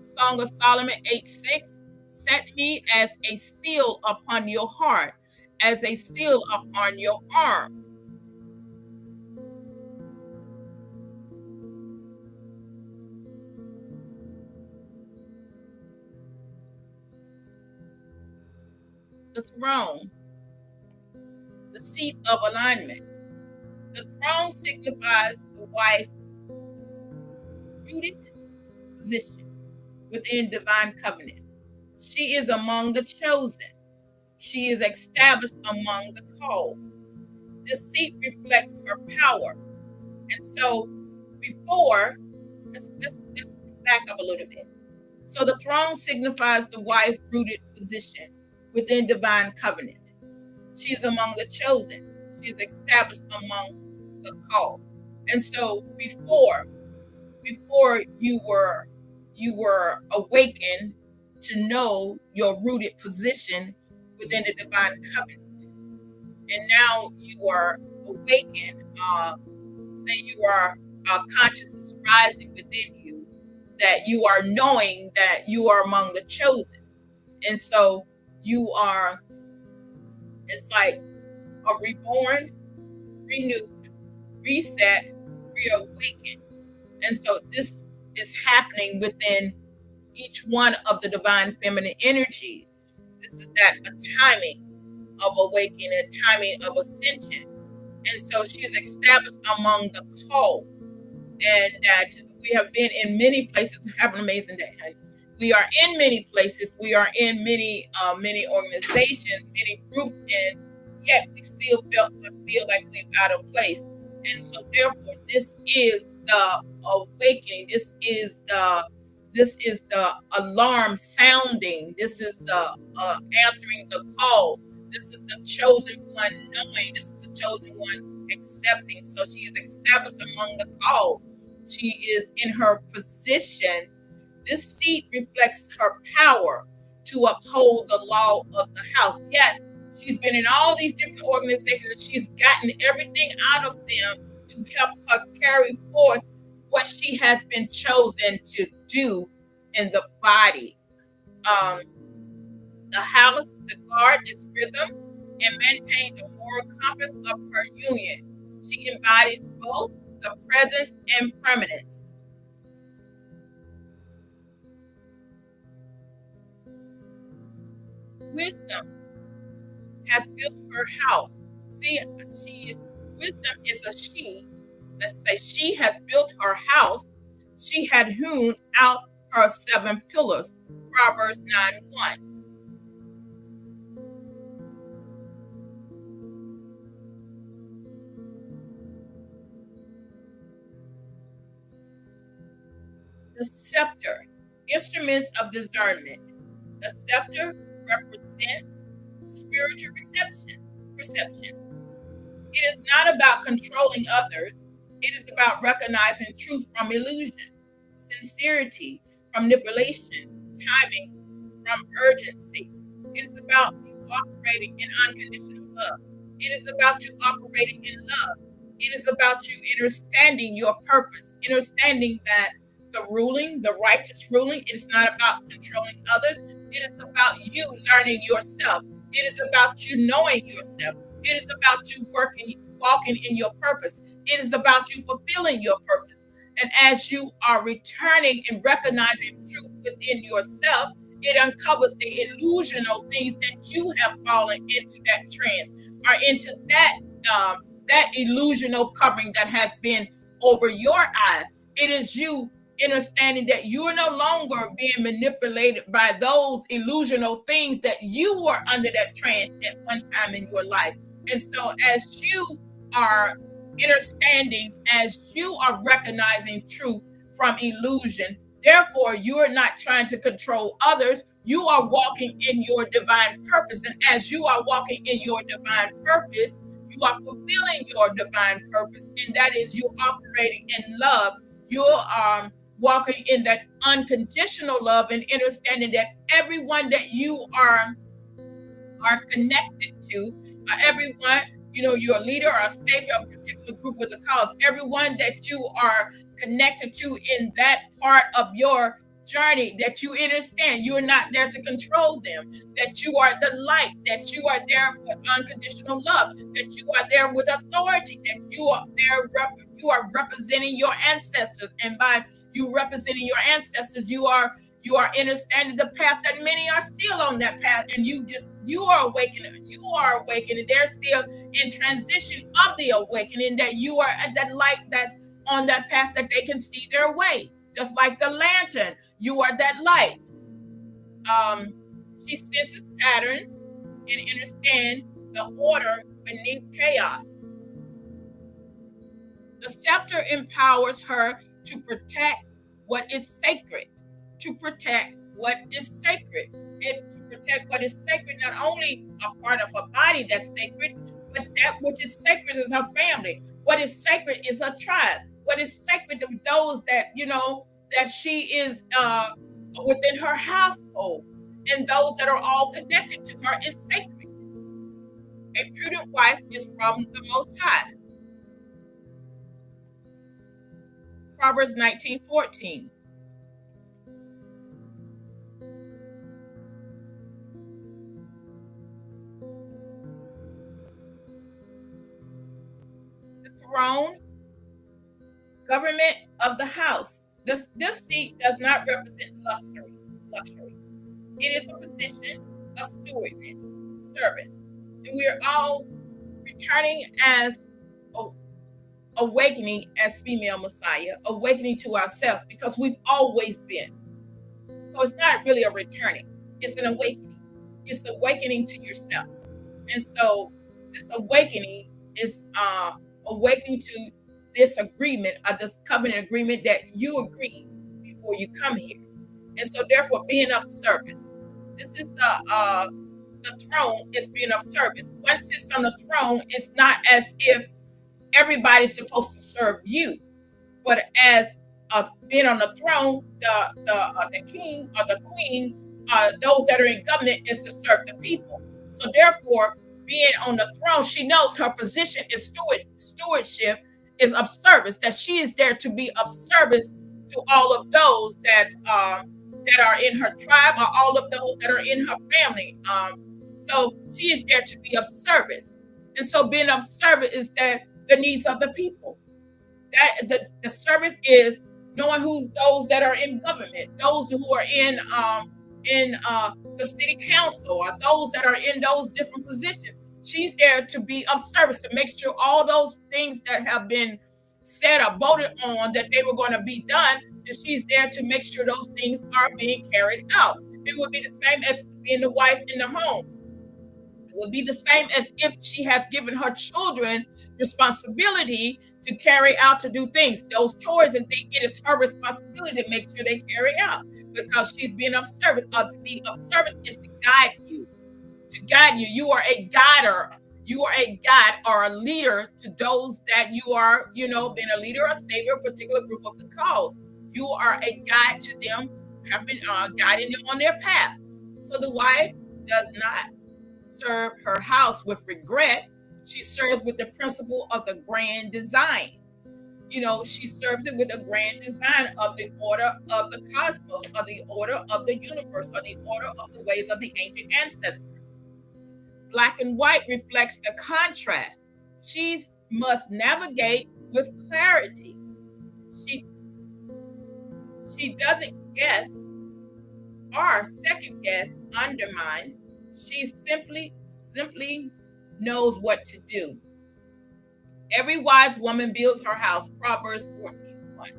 Song of Solomon 8:6, set me as a seal upon your heart, as a seal upon your arm. The throne, the seat of alignment. The throne signifies the wife rooted position within divine covenant. She is among the chosen. She is established among the called. This seat reflects her power. And so before, let's back up a little bit. So the throne signifies the wife rooted position within divine covenant. She is among the chosen. She is established among the called. And so before you were awakened to know your rooted position within the divine covenant, and now you are awakened. Say you are consciousness rising within you, that you are knowing that you are among the chosen, and so you are. It's like a reborn, renewed, reset, reawakened. And so this is happening within each one of the divine feminine energies. This is that a timing of awakening, a timing of ascension. And so she is established among the called. And that we have been in many places. Have an amazing day, honey. We are in many places. We are in many organizations, many groups, and yet we still feel like we're out of place. And so, therefore, this is the awakening. This is the alarm sounding. This is the answering the call. This is the chosen one knowing. This is the chosen one accepting. So she is established among the called. She is in her position. This seat reflects her power to uphold the law of the house. Yes, she's been in all these different organizations. She's gotten everything out of them to help her carry forth what she has been chosen to do in the body. Um, the house, the guard is rhythm and maintains the moral compass of her union. She embodies both the presence and permanence. Wisdom has built her house. See, she is wisdom is a she. Let's say she has built her house. She had hewn out her seven pillars. Proverbs 9:1. The scepter, instruments of discernment. The scepter represents spiritual perception. It is not about controlling others. It is about recognizing truth from illusion, sincerity from manipulation, timing from urgency. It is about you operating in unconditional love. It is about you operating in love. It is about you understanding your purpose, understanding that the ruling, the righteous ruling, it is not about controlling others. It is about you learning yourself. It is about you knowing yourself. It is about you walking in your purpose. It is about you fulfilling your purpose. And as you are returning and recognizing truth within yourself, it uncovers the illusional things that you have fallen into that trance or into that illusional covering that has been over your eyes. It is you understanding that you are no longer being manipulated by those illusional things that you were under that trance at one time in your life. And so as you are understanding, as you are recognizing truth from illusion, therefore you are not trying to control others. You are walking in your divine purpose. And as you are walking in your divine purpose, you are fulfilling your divine purpose, and that is you operating in love. You are walking in that unconditional love and understanding that everyone that you are connected to, everyone, you're a leader or a savior of a particular group with a cause, everyone that you are connected to in that part of your journey, that you understand you are not there to control them, that you are the light, that you are there with unconditional love, that you are there with authority, that you are there, you are representing your ancestors, and by you representing your ancestors, you are understanding the path that many are still on that path, and you are awakening. You are awakening. They're still in transition of the awakening, that you are at that light that's on that path that they can see their way. Just like the lantern, you are that light. She senses patterns and understands the order beneath chaos. The scepter empowers her to protect what is sacred, to protect what is sacred, and to protect what is sacred, not only a part of her body that's sacred, but that which is sacred is her family. What is sacred is her tribe. What is sacred of those that she is within her household, and those that are all connected to her is sacred. A prudent wife is from the Most High. Proverbs 19:14. The throne, government of the house. This seat does not represent luxury. Luxury. It is a position of stewardess, service. And we are all returning as awakening as female Messiah, awakening to ourselves, because we've always been. So it's not really a returning, it's an awakening. It's awakening to yourself. And so this awakening is awakening to this agreement, or this covenant agreement that you agreed before you come here. And so therefore being of service. This is the throne is being of service. One sits on the throne, it's not as if everybody's supposed to serve you, but as being on the throne, the king or the queen, those that are in government, is to serve the people. So therefore, being on the throne, she knows her position is stewardship, is of service. That she is there to be of service to all of those that are in her tribe, or all of those that are in her family. So she is there to be of service, and so being of service is that the needs of the people. That the service is knowing who's those that are in government, those who are in the city council, or those that are in those different positions. She's there to be of service, to make sure all those things that have been said or voted on that they were going to be done, and she's there to make sure those things are being carried out. It would be the same as being the wife in the home. It would be the same as if she has given her children responsibility to carry out, to do things, those chores and things. It is her responsibility to make sure they carry out, because she's being of service. To be of service is to guide you. To guide you. You are a guider. You are a guide or a leader to those that you are, being a leader or savior, a particular group of the cause. You are a guide to them, guiding them on their path. So the wife does not serve her house with regret. She serves with the principle of the grand design. She serves it with a grand design of the order of the cosmos, or the order of the universe, or the order of the ways of the ancient ancestors. Black and white reflects the contrast. She must navigate with clarity. She doesn't guess or second guess, undermine. She simply knows what to do. Every wise woman builds her house. Proverbs 14:1.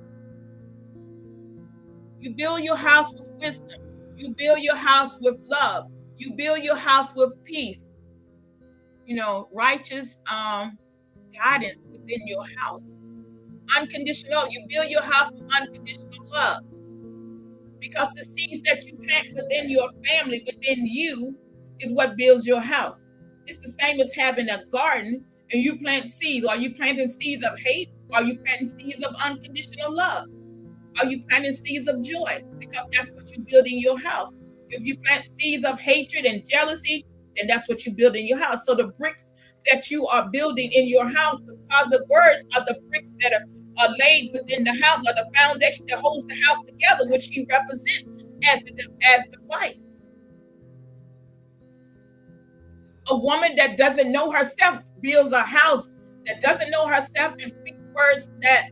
You build your house with wisdom. You build your house with love. You build your house with peace. Righteous guidance within your house. Unconditional. You build your house with unconditional love. Because the seeds that you plant within your family, within you, is what builds your house. It's the same as having a garden and you plant seeds. Are you planting seeds of hate? Are you planting seeds of unconditional love? Are you planting seeds of joy? Because that's what you build in your house. If you plant seeds of hatred and jealousy, then that's what you build in your house. So the bricks that you are building in your house, the positive words, are the bricks that are laid within the house, are the foundation that holds the house together, which she represents as the wife. A woman that doesn't know herself builds a house that doesn't know herself and speaks words that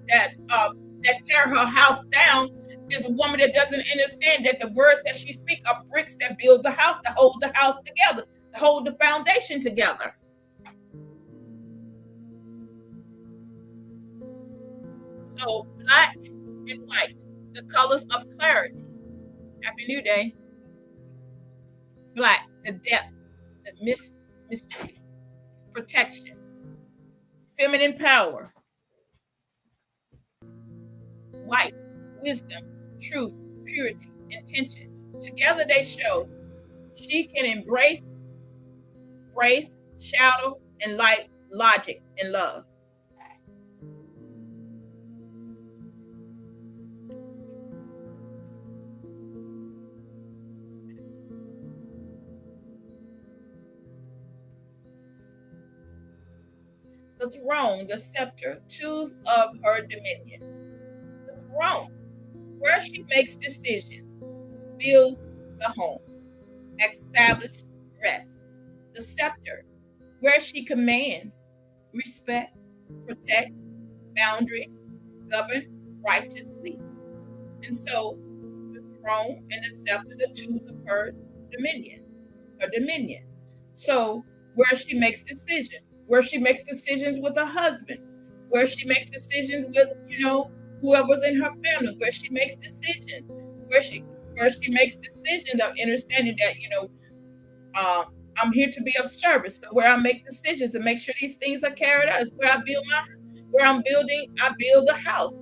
tear her house down. Is a woman that doesn't understand that the words that she speaks are bricks that build the house, to hold the house together, to hold the foundation together. So black and white, the colors of clarity. Happy New Day. Black, the depth, the mystery, protection, feminine power. White, wisdom, truth, purity, intention. Together they show she can embrace, grace, shadow, and light, logic, and love. The throne, the scepter, choose of her dominion. The throne, where she makes decisions, builds the home, establishes rest. The scepter, where she commands, respect, protects, boundaries, govern righteously. And so the throne and the scepter, the tools of her dominion, So where she makes decisions, where she makes decisions with her husband, where she makes decisions with, whoever's in her family, where she makes decisions, where she makes decisions of understanding that, I'm here to be of service. So where I make decisions to make sure these things are carried out is where I build the house,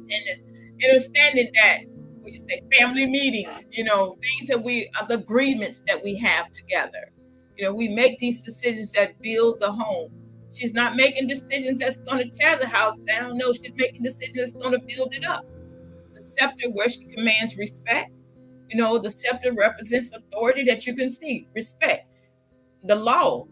and understanding that when you say family meetings, things that the agreements that we have together. We make these decisions that build the home. She's not making decisions that's going to tear the house down. No, she's making decisions that's going to build it up. The scepter, where she commands respect. The scepter represents authority that you can see, respect, the law,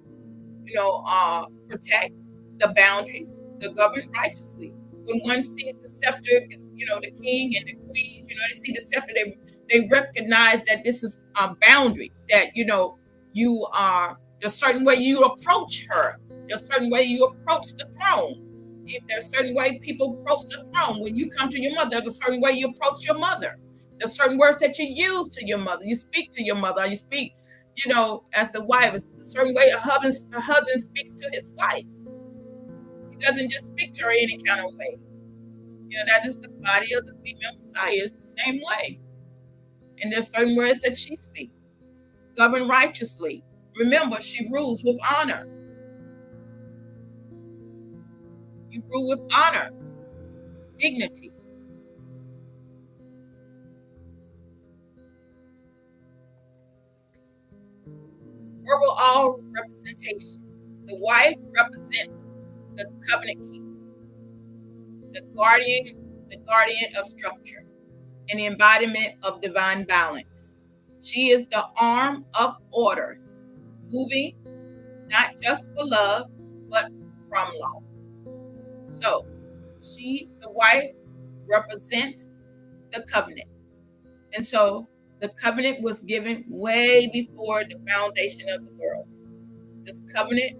protect the boundaries, the govern righteously. When one sees the scepter, the king and the queen, they see the scepter, they recognize that this is boundaries, that, you are, there's a certain way you approach her. There's a certain way you approach the throne. If there's a certain way people approach the throne, when you come to your mother, there's a certain way you approach your mother. There's certain words that you use to your mother. You speak to your mother. You speak, as the wife. It's a certain way a husband speaks to his wife. He doesn't just speak to her any kind of way. That is the body of the female Messiah. It's the same way. And there's certain words that she speaks. Govern righteously. Remember, she rules with honor. You rule with honor, dignity. Overall representation. The wife represents the covenant keeper, the guardian of structure, and the embodiment of divine balance. She is the arm of order, moving not just for love, but from law. So, the wife, represents the covenant. And so, the covenant was given way before the foundation of the world. This covenant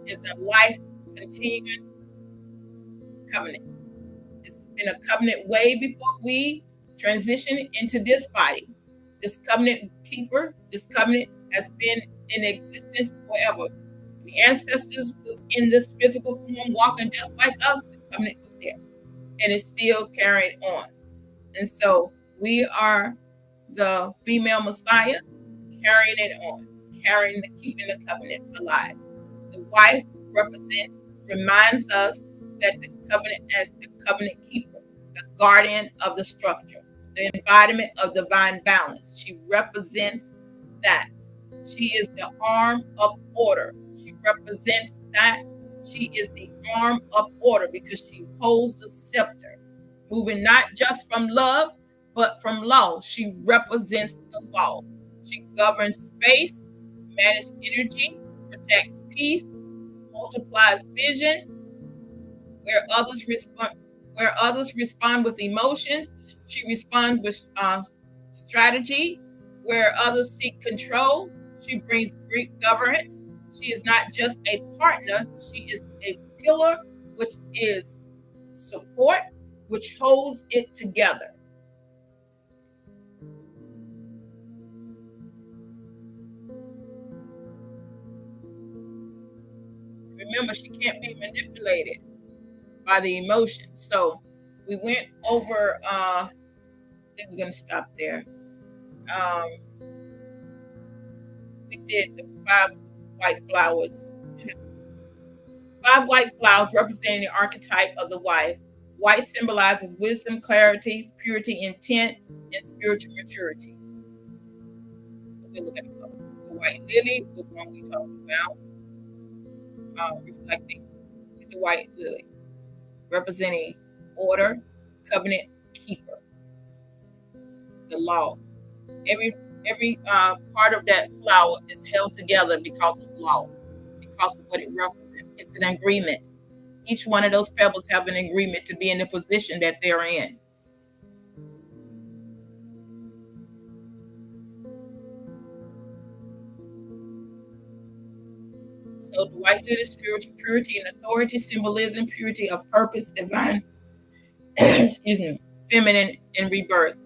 is a life continuing covenant. It's been a covenant way before we transition into this body. This covenant keeper, this covenant has been in existence forever. The ancestors was in this physical form walking just like us. The covenant was there. And it's still carried on. And so we are the female Messiah carrying it on, keeping the covenant alive. The wife reminds us that the covenant as the covenant keeper, the guardian of the structure, the embodiment of divine balance. She represents that. She is the arm of order. She represents that. She is the arm of order because she holds the scepter, moving not just from love, but from law. She represents the law. She governs space, manages energy, protects peace, multiplies vision. Where others respond with emotions, she responds with strategy. Where others seek control, she brings great governance. She is not just a partner, she is a pillar, which is support, which holds it together. Remember, she can't be manipulated by the emotions. So we went over, I think we're going to stop there. We did the 5 white flowers. 5 white flowers representing the archetype of the wife. White symbolizes wisdom, clarity, purity, intent, and spiritual maturity. So we look at the color. The white lily was one we talked about, reflecting the white lily, representing order, covenant keeper, the law. Every part of that flower is held together because of law, because of what it represents. It's an agreement. Each one of those pebbles have an agreement to be in the position that they're in. So the white lily is spiritual purity and authority, symbolism, purity of purpose, divine, excuse me, feminine, and rebirth.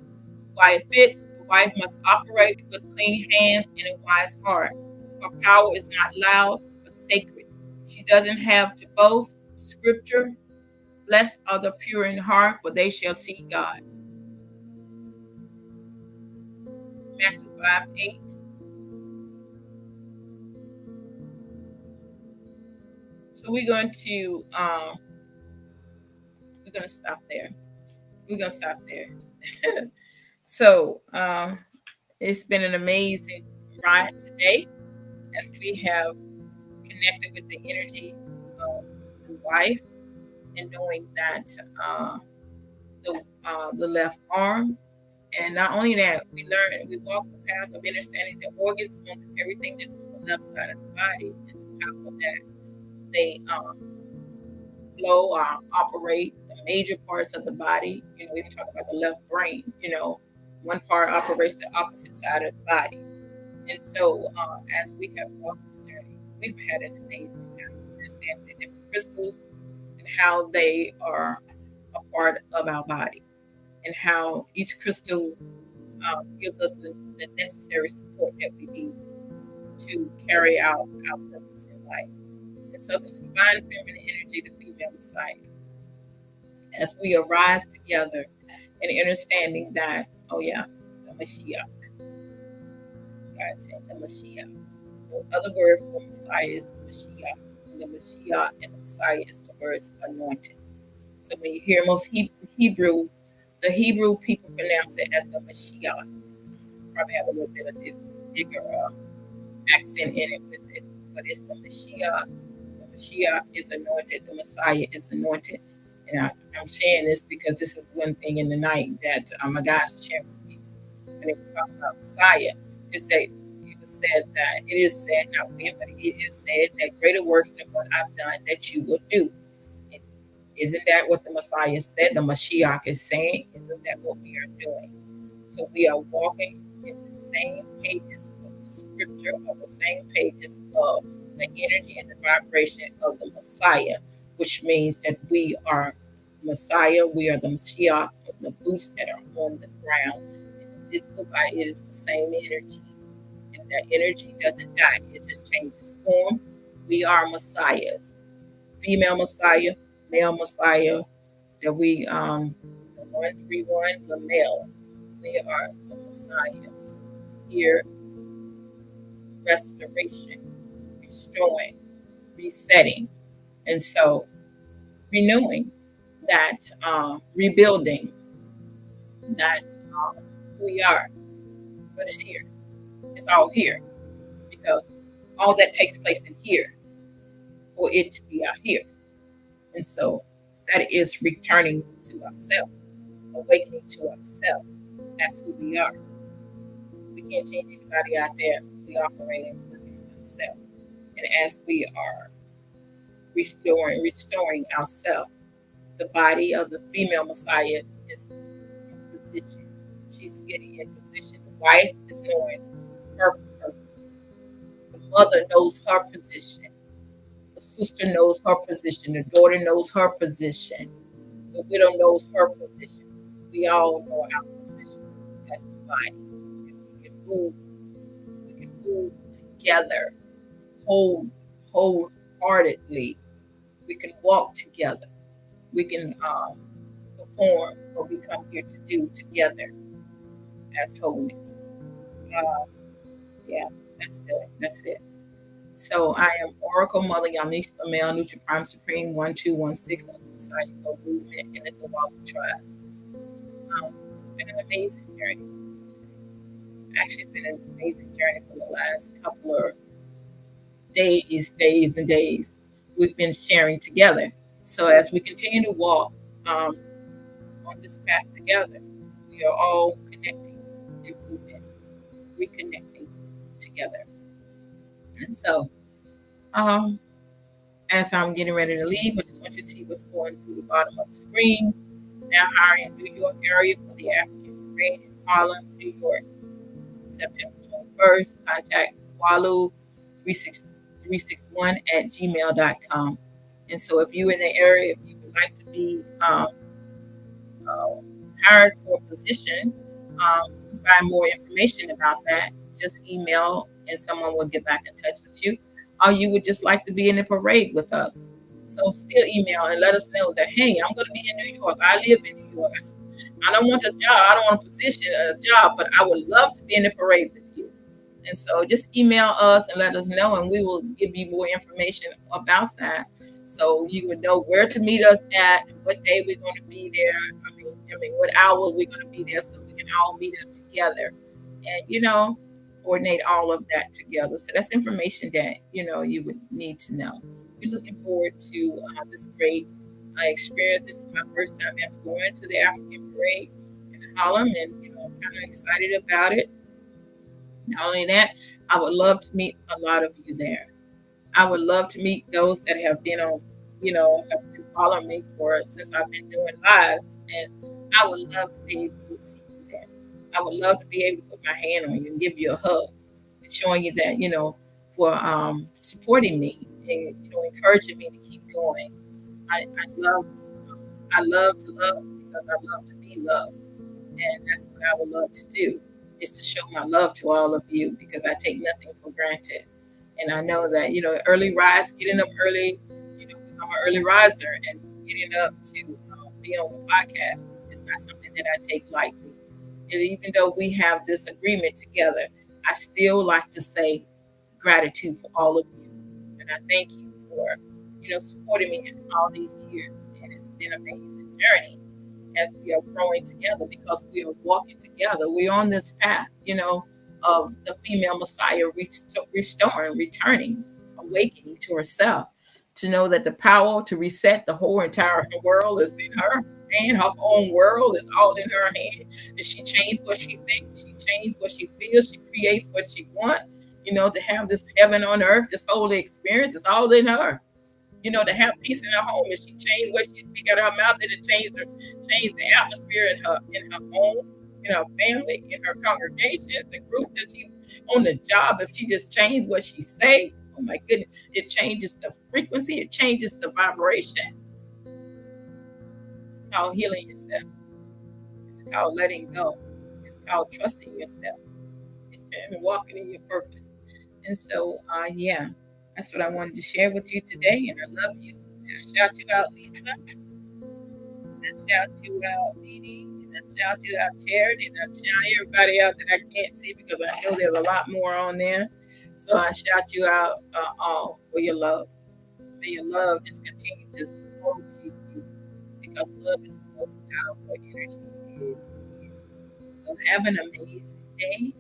Why it fits, the wife must operate with clean hands and a wise heart. Her power is not loud, but sacred. She doesn't have to boast. Scripture, blessed are the pure in heart, for they shall see God. Matthew 5:8. So we're going to stop there. We're gonna stop there. So it's been an amazing ride today as we have connected with the energy of the wife and knowing that the left arm. And not only that, we walk the path of understanding the organs and everything that's on the left side of the body and the power that they flow or operate the major parts of the body. We can talk about the left brain. One part operates the opposite side of the body. And so as we have walked this journey, we've had an amazing time understanding the different crystals and how they are a part of our body and how each crystal gives us the necessary support that we need to carry out our purpose in life. And so this divine feminine energy, the female Messiah, as we arise together and understanding that, the Mashiach. God said the Mashiach. The other word for Messiah is the Mashiach. And the Mashiach and the Messiah is the word anointed. So when you hear most Hebrew, the Hebrew people pronounce it as the Mashiach. Probably have a little bit of bigger accent in it with it. But it's the Mashiach. The Mashiach is anointed. The Messiah is anointed. And I'm saying this because this is one thing in the night that my guys were sharing with me when they were talking about Messiah. Is that it is said, not when, but it is said that greater works than what I've done that you will do. Isn't that what the Messiah said? The Mashiach is saying, isn't that what we are doing? So we are walking in the same pages of the scripture, of the same pages of the energy and the vibration of the Messiah, which means that we are Messiah, we are the Mashiach, the boots that are on the ground. And the physical body is the same energy. And that energy doesn't die, it just changes form, We are messiahs. Female messiah, male messiah, that we the 131, the male. We are the messiahs. Here, restoration, restoring, resetting. And so renewing that, rebuilding that, who we are, but it's here. It's all here because all that takes place in here for it to be out here. And so that is returning to ourselves, awakening to ourselves. That's who we are. We can't change anybody out there. We operate and working on ourselves. And as we are restoring ourselves, the body of the female Messiah is in position. She's getting in position. The wife is knowing her purpose. The mother knows her position. The sister knows her position. The daughter knows her position. The widow knows her position. We all know our position as the body. And we can move together, wholeheartedly. We can walk together. We can perform what we come here to do together as wholeness. Yeah, that's good. That's it. So I am Oracle Mother Yamista Male Nutri Prime Supreme 1216 of the Messiah Code Movement and the Wabu Tribe. It's been an amazing journey. Actually, it's been an amazing journey for the last couple of days and days. We've been sharing together. So as we continue to walk on this path together, we are all connecting in movements, reconnecting together. And so, as I'm getting ready to leave, I just want you to see what's going through the bottom of the screen. Now hiring New York area for the African Parade in Harlem, New York, September 21st. Contact Walu 361 at gmail.com. And so if you're in the area, if you would like to be hired for a position, find more information about that, just email and someone will get back in touch with you. Or you would just like to be in the parade with us. So still email and let us know that, hey, I'm going to be in New York. I live in New York. I don't want a job. I don't want a position, a job, but I would love to be in the parade with you. And so just email us and let us know, and we will give you more information about that. So you would know where to meet us at, what day we're going to be there. I mean, what hour we're going to be there, so we can all meet up together, and coordinate all of that together. So that's information that you would need to know. We're looking forward to this great experience. This is my first time ever going to the African Parade in Harlem, and I'm kind of excited about it. Not only that, I would love to meet a lot of you there. I would love to meet those that have been on, have been following me since I've been doing lives, and I would love to be able to see you there. I would love to be able to put my hand on you and give you a hug and showing you that, for supporting me and encouraging me to keep going. I love to love because I love to be loved, and that's what I would love to do, is to show my love to all of you, because I take nothing for granted. And I know that, early rise, getting up early, because I'm an early riser, and getting up to be on the podcast is not something that I take lightly. And even though we have this agreement together, I still like to say gratitude for all of you. And I thank you for, supporting me in all these years. And it's been an amazing journey as we are growing together, because we are walking together. We're on this path, of the female Messiah restoring, returning, awakening to herself, to know that the power to reset the whole entire world is in her hand. Her own world is all in her hand. And she changed what she thinks, she changed what she feels, she creates what she wants, to have this heaven on earth, this holy experience is all in her. To have peace in her home, and she changed what she speaks out of her mouth, and it changed the atmosphere in her home, in her family, in her congregation, the group that she on the job. If she just changed what she say, oh my goodness, it changes the frequency, it changes the vibration. It's called healing yourself. It's called letting go. It's called trusting yourself and walking in your purpose. And so, That's what I wanted to share with you today, and I love you. And I shout you out, Lisa. And I shout you out, Dee. And I shout you out, Charity. And I shout everybody out that I can't see because I know there's a lot more on there. So I shout you out all for your love. May your love just continue to flow to you because love is the most powerful energy it is. So have an amazing day.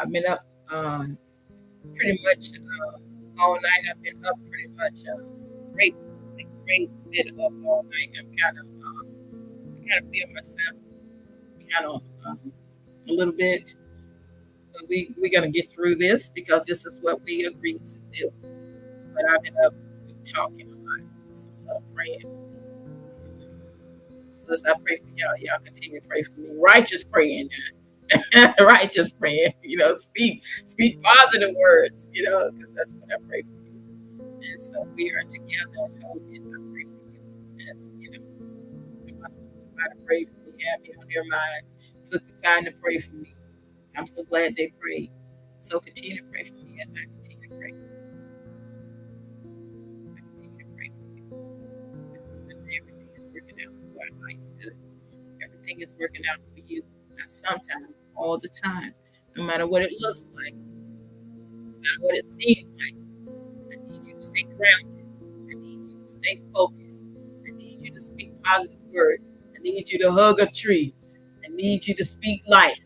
I've been up pretty much all night. I've been up pretty much great, great bit of all night. I kind of feel myself kind of a little bit. But we're gonna get through this because this is what we agreed to do. But I've been up talking a lot, just praying. So as I pray for y'all continue to pray for me. Righteous praying now. Righteous praying. Speak positive words, because that's what I pray for you. And so we are together as holy as I pray for you. As somebody prayed for me, had me on their mind, took the time to pray for me. I'm so glad they prayed. So continue to pray for me as I continue to pray for you. I continue to pray for you. Everything is working out for our highest good. Everything is working out for you. Not sometimes, all the time. No matter what it looks like, no matter what it seems like. I need you to stay grounded. I need you to stay focused. I need you to speak positive words. I need you to hug a tree. I need you to speak life.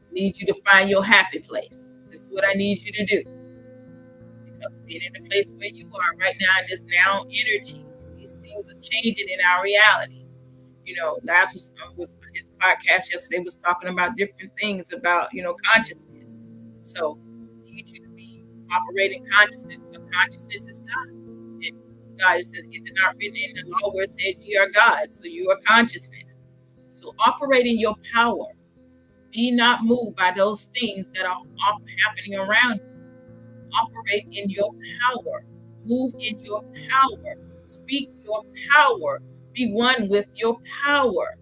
I need you to find your happy place. This is what I need you to do. Because being in the place where you are right now in this now energy, these things are changing in our reality. Last was his podcast yesterday was talking about different things about, consciousness. So I need you to be operating consciousness, because consciousness is God. And God says, is it not written in the law where it said you are God? So you are consciousness. So operating your power. Be not moved by those things that are happening around you. Operate in your power. Move in your power. Speak your power. Be one with your power.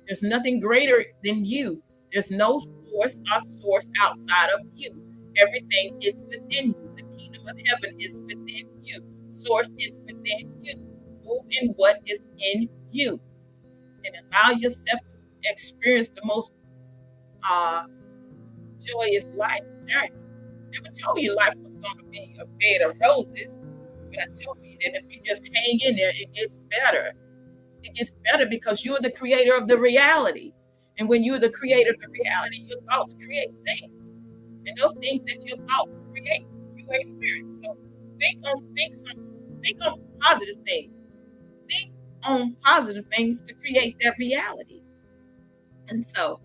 There's nothing greater than you. There's no force or source outside of you. Everything is within you. The kingdom of heaven is within you. Source is within you. Move in what is in you. And allow yourself to experience the most joyous life journey. Never told you life was going to be a bed of roses, but I told you that if you just hang in there, it gets better. It gets better because you're the creator of the reality. And when you're the creator of the reality, your thoughts create things. And those things that your thoughts create, you experience. So think on positive things. Think on positive things to create that reality. And so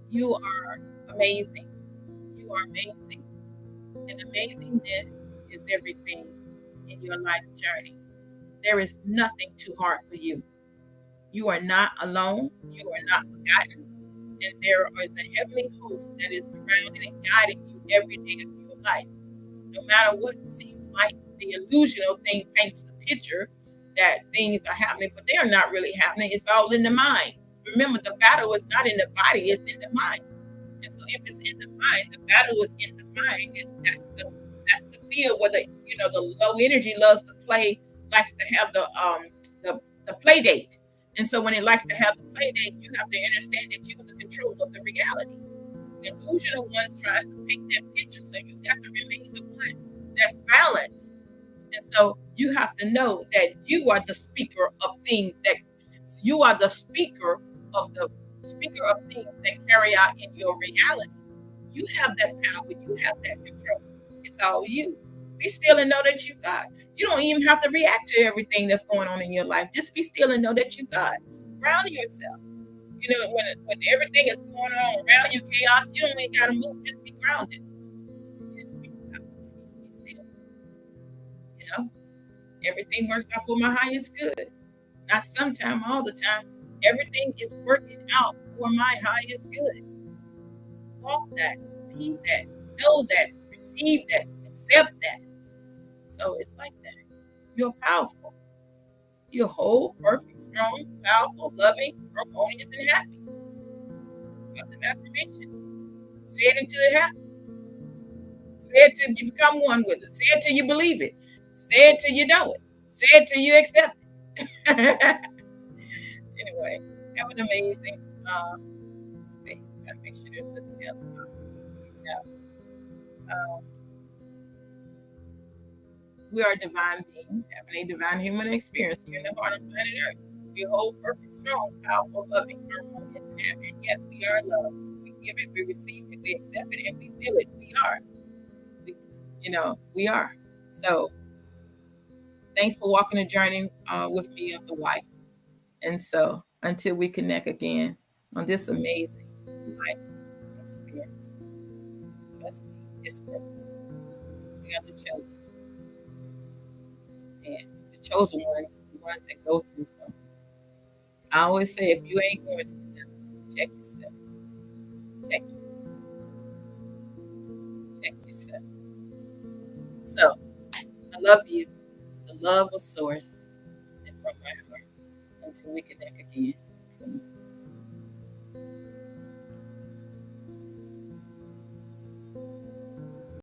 you are amazing. You are amazing. And amazingness is everything in your life journey. There is nothing too hard for you. You are not alone. You are not forgotten. And there is a heavenly host that is surrounding and guiding you every day of your life. No matter what seems like the illusional thing paints the picture that things are happening, but they are not really happening. It's all in the mind. Remember, the battle is not in the body, it's in the mind. And so if it's in the mind, the battle is in the mind. That's the field where the low energy loves to play, likes to have the play date. And so when it likes to have the play date, you have to understand that you're in control of the reality. The illusional one tries to paint that picture, so you have to remain the one that's balanced. And so you have to know that you are the speaker of things that carry out in your reality. You have that power. You have that control. It's all you. Be still and know that you God. You don't even have to react to everything that's going on in your life. Just be still and know that you God. Ground yourself. When everything is going on around you, chaos, you don't even got to move. Just be grounded. Just be still. Everything works out for my highest good. Not sometime, all the time. Everything is working out for my highest good. Walk that, be that, know that, receive that, accept that. So it's like that. You're powerful. You're whole, perfect, strong, powerful, loving, harmonious, and happy. Positive affirmation. Say it until it happens. Say it till you become one with it. Say it till you believe it. Say it till you know it. Say it till you accept it. Anyway, have an amazing space. Gotta make sure there's nothing else. Um, we are divine beings having a divine human experience here in the heart of planet Earth. We hold perfect, strong, powerful, loving, harmonious, and happy. And yes, we are love. We give it, we receive it, we accept it, and we feel it. We are. We, we are. So thanks for walking the journey with me of the white. And so until we connect again on this amazing life experience, trust me, it's worth it. We are the chosen. And the chosen ones are the ones that go through something. I always say, if you ain't going through nothing, check yourself. Check yourself. Check yourself. So, I love you. The love of Source and from my heart. Until we connect again.